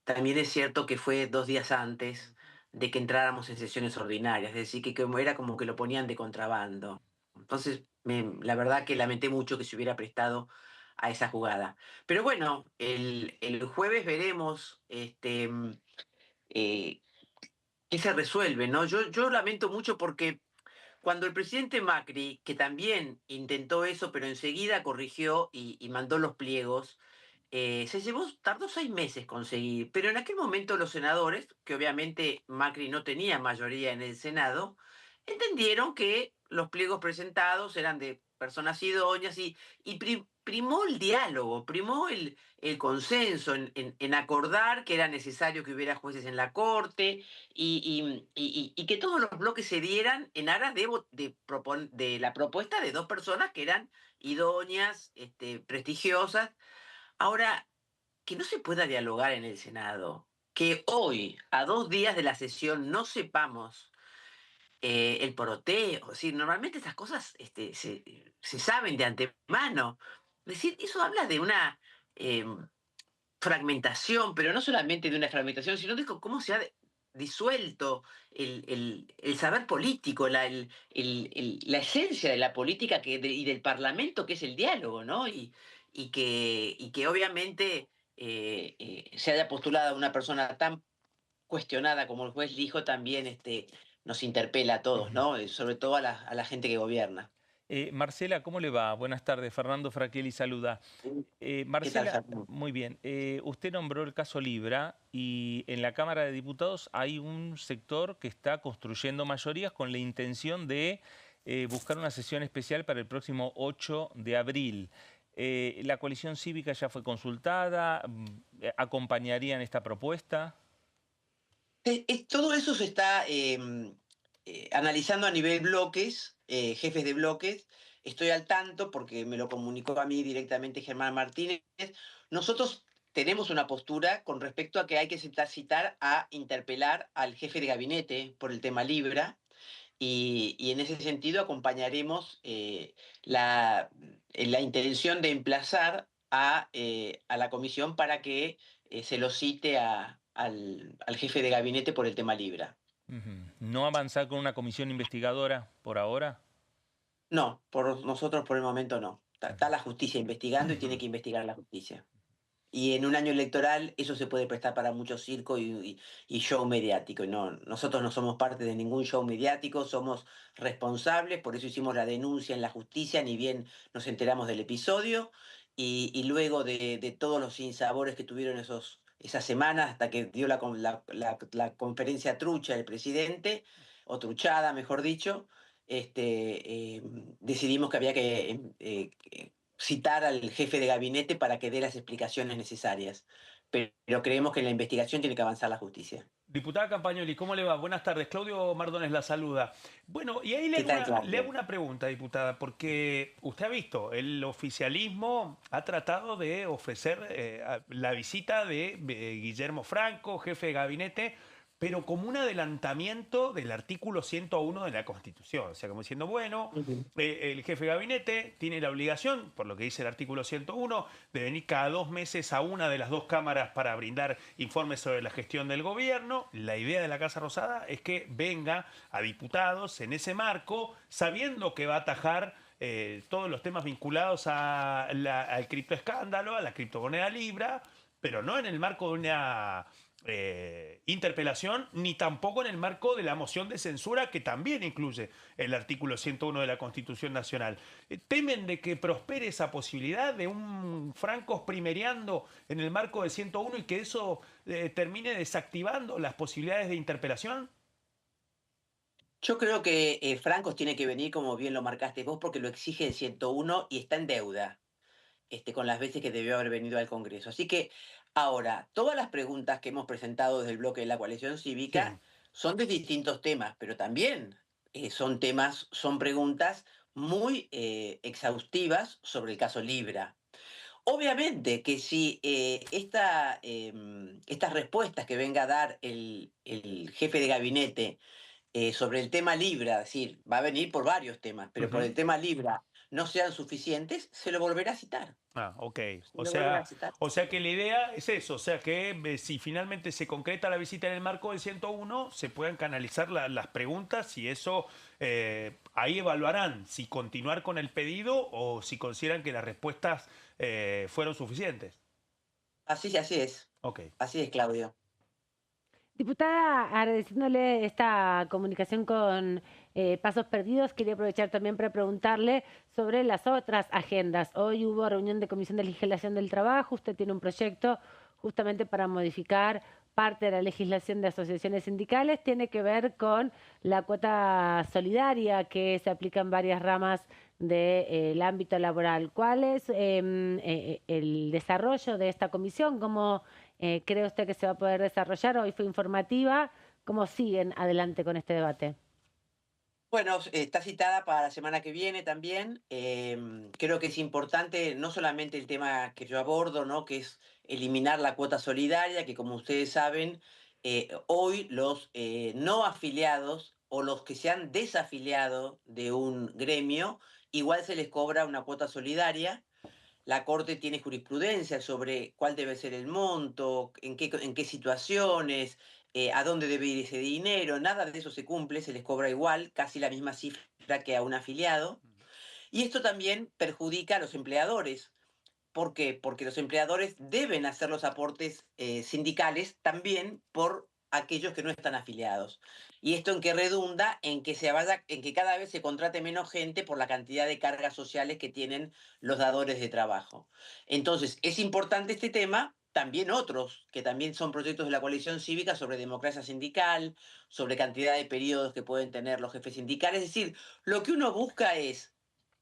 también es cierto que fue 2 días antes de que entráramos en sesiones ordinarias, es decir, que era como que lo ponían de contrabando. Entonces, la verdad que lamenté mucho que se hubiera prestado a esa jugada. Pero bueno, el jueves veremos eh, qué se resuelve, ¿no? Yo lamento mucho porque cuando el presidente Macri, que también intentó eso, pero enseguida corrigió y mandó los pliegos, tardó 6 meses conseguir, pero en aquel momento los senadores, que obviamente Macri no tenía mayoría en el Senado, entendieron que los pliegos presentados eran de personas idóneas y primó el diálogo, primó el consenso en acordar que era necesario que hubiera jueces en la Corte y que todos los bloques se dieran en aras de la propuesta de 2 personas que eran idóneas, prestigiosas. Ahora, que no se pueda dialogar en el Senado, que hoy, a 2 días de la sesión, no sepamos el poroteo, es decir, normalmente estas cosas se saben de antemano. Es decir, eso habla de una fragmentación, pero no solamente de una fragmentación, sino de cómo se ha disuelto el saber político, la esencia de la política y del Parlamento, que es el diálogo, ¿no? Y que obviamente se haya postulado a una persona tan cuestionada como el juez Lijo también nos interpela a todos, ¿no? Sobre todo a la gente que gobierna. Marcela, ¿cómo le va? Buenas tardes. Fernando Fraquelli saluda. Marcela, Fernando? muy bien. Usted nombró el caso Libra y en la Cámara de Diputados hay un sector que está construyendo mayorías con la intención de buscar una sesión especial para el próximo 8 de abril. ¿La coalición cívica ya fue consultada? ¿Acompañarían esta propuesta? Todo eso se está analizando a nivel bloques, jefes de bloques. Estoy al tanto porque me lo comunicó a mí directamente Germán Martínez. Nosotros tenemos una postura con respecto a que hay que citar a interpelar al jefe de gabinete por el tema Libra y en ese sentido acompañaremos la intención de emplazar a la comisión para que se lo cite al jefe de gabinete por el tema Libra. ¿No avanzar con una comisión investigadora por ahora? No, por nosotros por el momento no. Está la justicia investigando y tiene que investigar la justicia. Y en un año electoral eso se puede prestar para mucho circo y show mediático. No, nosotros no somos parte de ningún show mediático, somos responsables, por eso hicimos la denuncia en la justicia, ni bien nos enteramos del episodio. Y luego de todos los sinsabores que tuvieron esas semanas, hasta que dio la conferencia trucha el presidente, o truchada, mejor dicho, decidimos que había que citar al jefe de gabinete para que dé las explicaciones necesarias. Pero creemos que en la investigación tiene que avanzar la justicia. Diputada Campagnoli, ¿cómo le va? Buenas tardes. Claudio Mardones la saluda. Bueno, y ahí le hago una pregunta, diputada, porque usted ha visto, el oficialismo ha tratado de ofrecer la visita de Guillermo Franco, jefe de gabinete, pero como un adelantamiento del artículo 101 de la Constitución. O sea, como diciendo, bueno, el jefe de gabinete tiene la obligación, por lo que dice el artículo 101, de venir cada 2 meses a una de las 2 cámaras para brindar informes sobre la gestión del gobierno. La idea de la Casa Rosada es que venga a diputados en ese marco, sabiendo que va a atajar todos los temas vinculados al criptoescándalo, a la criptomoneda Libra, pero no en el marco de una interpelación, ni tampoco en el marco de la moción de censura que también incluye el artículo 101 de la Constitución Nacional. ¿Temen de que prospere esa posibilidad de un Francos primereando en el marco del 101 y que eso termine desactivando las posibilidades de interpelación? Yo creo que Francos tiene que venir, como bien lo marcaste vos, porque lo exige el 101 y está en deuda con las veces que debió haber venido al Congreso. Así que ahora, todas las preguntas que hemos presentado desde el bloque de la coalición cívica son de distintos temas, pero también son preguntas muy exhaustivas sobre el caso Libra. Obviamente que si estas respuestas que venga a dar el jefe de gabinete sobre el tema Libra, es decir, va a venir por varios temas, pero por el tema Libra no sean suficientes, se lo volverá a citar. Ah, ok. ¿Me vuelven a citar? O sea que la idea es eso, o sea que si finalmente se concreta la visita en el marco del 101, se puedan canalizar las preguntas y eso, ahí evaluarán si continuar con el pedido o si consideran que las respuestas fueron suficientes. Así es. Ok. Así es, Claudio. Diputada, agradeciéndole esta comunicación con Pasos Perdidos, quería aprovechar también para preguntarle sobre las otras agendas. Hoy hubo reunión de Comisión de Legislación del Trabajo, usted tiene un proyecto justamente para modificar parte de la legislación de asociaciones sindicales, tiene que ver con la cuota solidaria que se aplica en varias ramas del ámbito laboral. ¿Cuál es el desarrollo de esta comisión? ¿Cómo cree usted que se va a poder desarrollar? Hoy fue informativa. ¿Cómo siguen adelante con este debate? Bueno, está citada para la semana que viene también. Creo que es importante no solamente el tema que yo abordo, ¿no? Que es eliminar la cuota solidaria, que como ustedes saben, hoy los no afiliados o los que se han desafiliado de un gremio, igual se les cobra una cuota solidaria. La Corte tiene jurisprudencia sobre cuál debe ser el monto, en qué situaciones, a dónde debe ir ese dinero. Nada de eso se cumple, se les cobra igual, casi la misma cifra que a un afiliado. Y esto también perjudica a los empleadores. ¿Por qué? Porque los empleadores deben hacer los aportes sindicales también por aquellos que no están afiliados. ¿Y esto en qué redunda? En que cada vez se contrate menos gente por la cantidad de cargas sociales que tienen los dadores de trabajo. Entonces, es importante este tema, también otros, que también son proyectos de la coalición cívica sobre democracia sindical, sobre cantidad de periodos que pueden tener los jefes sindicales. Es decir, lo que uno busca es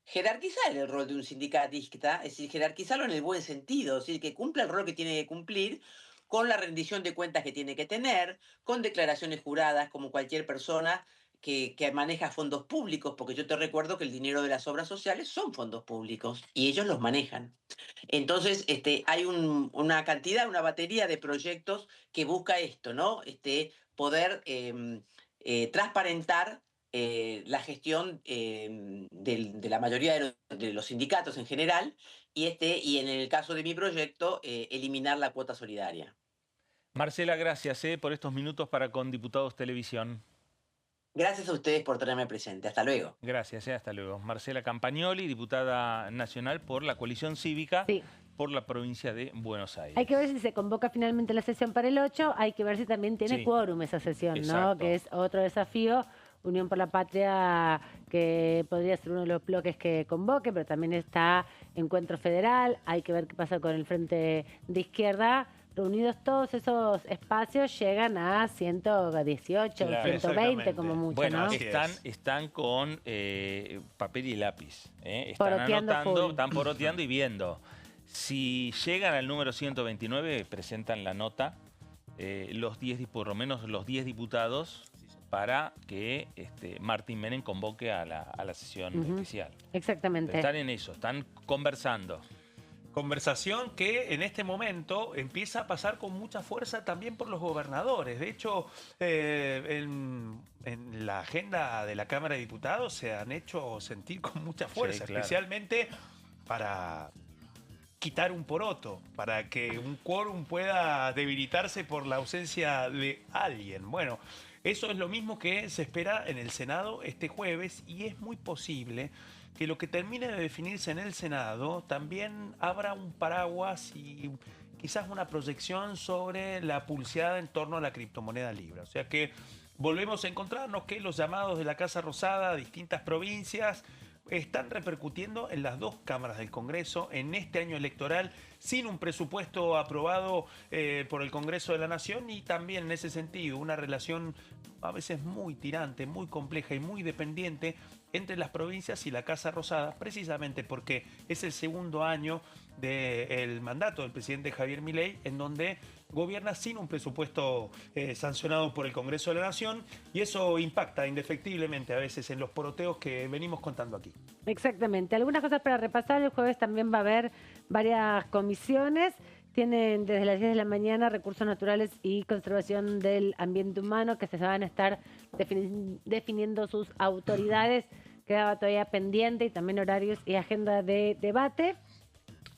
jerarquizar el rol de un sindicalista, es decir, jerarquizarlo en el buen sentido, es decir, que cumpla el rol que tiene que cumplir con la rendición de cuentas que tiene que tener, con declaraciones juradas como cualquier persona que maneja fondos públicos, porque yo te recuerdo que el dinero de las obras sociales son fondos públicos y ellos los manejan. Entonces, hay una batería de proyectos que busca esto, ¿no? Poder transparentar la gestión de la mayoría de los sindicatos en general y en el caso de mi proyecto, eliminar la cuota solidaria. Marcela, gracias por estos minutos para Con Diputados Televisión. Gracias a ustedes por tenerme presente. Hasta luego. Gracias, hasta luego. Marcela Campagnoli, diputada nacional por la coalición cívica por la provincia de Buenos Aires. Hay que ver si se convoca finalmente la sesión para el 8, hay que ver si también tiene quórum esa sesión, ¿no? Que es otro desafío. Unión por la Patria, que podría ser uno de los bloques que convoque, pero también está Encuentro Federal, hay que ver qué pasa con el Frente de Izquierda. Reunidos todos esos espacios llegan a 118, 120 como mucho, bueno, ¿no? Están con papel y lápiz. Están Poroteando anotando, están poroteando y viendo. Si llegan al número 129, presentan la nota, por lo menos los 10 diputados, para que Martín Menem convoque a la sesión especial. Exactamente. Están en eso, están conversando. Conversación que en este momento empieza a pasar con mucha fuerza también por los gobernadores. De hecho, en la agenda de la Cámara de Diputados se han hecho sentir con mucha fuerza, especialmente para quitar un poroto, para que un quórum pueda debilitarse por la ausencia de alguien. Bueno, eso es lo mismo que se espera en el Senado este jueves y es muy posible que lo que termine de definirse en el Senado también abra un paraguas y quizás una proyección sobre la pulseada en torno a la criptomoneda Libra. O sea que volvemos a encontrarnos que los llamados de la Casa Rosada a distintas provincias están repercutiendo en las dos cámaras del Congreso en este año electoral, sin un presupuesto aprobado por el Congreso de la Nación y también en ese sentido una relación a veces muy tirante, muy compleja y muy dependiente entre las provincias y la Casa Rosada, precisamente porque es el segundo año del mandato del presidente Javier Milei, en donde gobierna sin un presupuesto sancionado por el Congreso de la Nación, y eso impacta indefectiblemente a veces en los poroteos que venimos contando aquí. Exactamente. Algunas cosas para repasar. El jueves también va a haber varias comisiones. Tienen desde las 10 de la mañana Recursos Naturales y Conservación del Ambiente Humano, que se van a estar definiendo sus autoridades. Quedaba todavía pendiente, y también horarios y agenda de debate.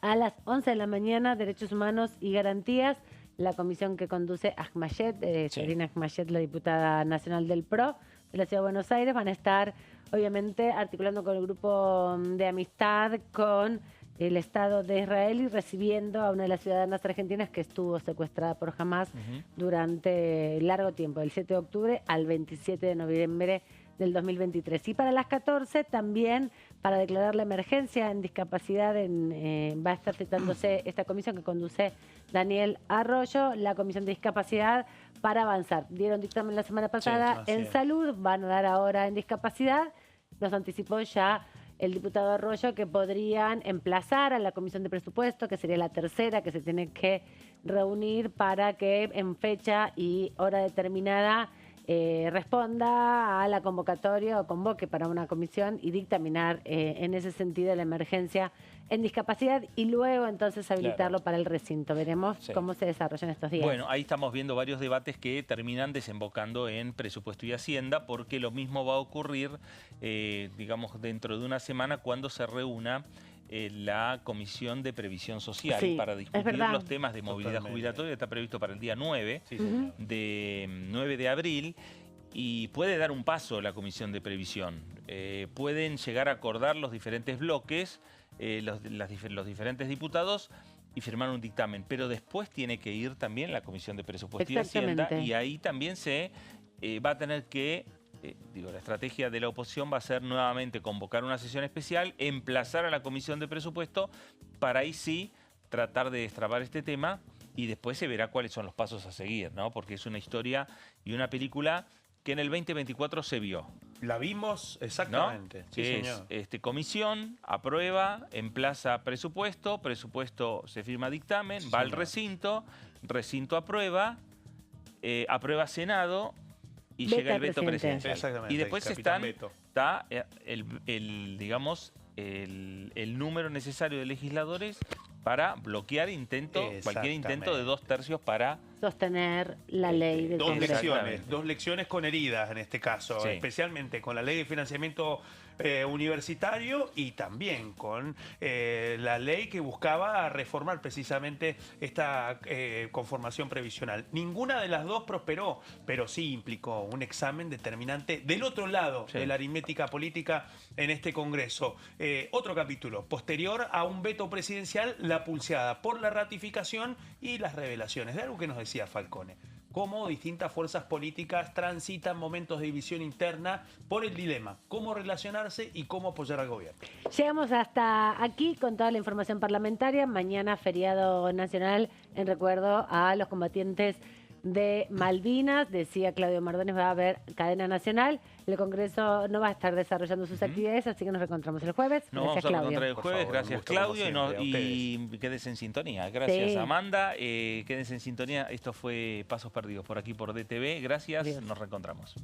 a las 11 de la mañana, Derechos Humanos y Garantías, la comisión que conduce Ahmayet, Sabrina Ahmayet, la diputada nacional del PRO de la Ciudad de Buenos Aires, van a estar obviamente articulando con el grupo de amistad con el Estado de Israel y recibiendo a una de las ciudadanas argentinas que estuvo secuestrada por Hamas durante largo tiempo, del 7 de octubre al 27 de noviembre del 2023. Y para las 14 también, para declarar la emergencia en discapacidad, va a estar citándose esta comisión que conduce Daniel Arroyo, la Comisión de Discapacidad, para avanzar. Dieron dictamen la semana pasada en salud, van a dar ahora en discapacidad. Nos anticipó ya el diputado Arroyo que podrían emplazar a la Comisión de Presupuesto, que sería la tercera que se tiene que reunir para que en fecha y hora determinada responda a la convocatoria o convoque para una comisión y dictaminar en ese sentido la emergencia en discapacidad y luego entonces habilitarlo para el recinto. Veremos cómo se desarrollan estos días. Bueno, ahí estamos viendo varios debates que terminan desembocando en presupuesto y hacienda, porque lo mismo va a ocurrir, digamos, dentro de una semana cuando se reúna la Comisión de Previsión Social para discutir los temas de movilidad jubilatoria. Está previsto para el día 9 de abril y puede dar un paso la Comisión de Previsión. Pueden llegar a acordar los diferentes bloques, los diferentes diputados y firmar un dictamen, pero después tiene que ir también la Comisión de Presupuesto y Hacienda y ahí también se va a tener que... la estrategia de la oposición va a ser nuevamente convocar una sesión especial, emplazar a la Comisión de Presupuesto para ahí sí tratar de destrabar este tema y después se verá cuáles son los pasos a seguir, ¿no? Porque es una historia y una película que en el 2024 se vio. La vimos exactamente. ¿No? Sí, señor. Comisión, aprueba, emplaza presupuesto, presupuesto se firma dictamen, va al recinto, recinto aprueba, aprueba Senado, y llega el veto presidencial. Exactamente. Y después está el número necesario de legisladores para bloquear cualquier intento de 2/3 para sostener la ley del Congreso. Dos lecciones con heridas en este caso, especialmente con la ley de financiamiento universitario y también con la ley que buscaba reformar precisamente esta conformación previsional. Ninguna de las dos prosperó, pero sí implicó un examen determinante del otro lado de la aritmética política en este Congreso. Otro capítulo, posterior a un veto presidencial, la pulseada por la ratificación y las revelaciones de algo que nos decía Falcone. Cómo distintas fuerzas políticas transitan momentos de división interna por el dilema, cómo relacionarse y cómo apoyar al gobierno. Llegamos hasta aquí con toda la información parlamentaria. Mañana feriado nacional en recuerdo a los combatientes de Malvinas. Decía Claudio Mardones, va a haber cadena nacional. El Congreso no va a estar desarrollando sus actividades, así que nos reencontramos el jueves. Nos vamos a reencontrar el jueves. Gracias, Claudio. Y quédense en sintonía. Gracias, Amanda. Quédense en sintonía. Esto fue Pasos Perdidos por aquí por DTV. Gracias. Nos reencontramos.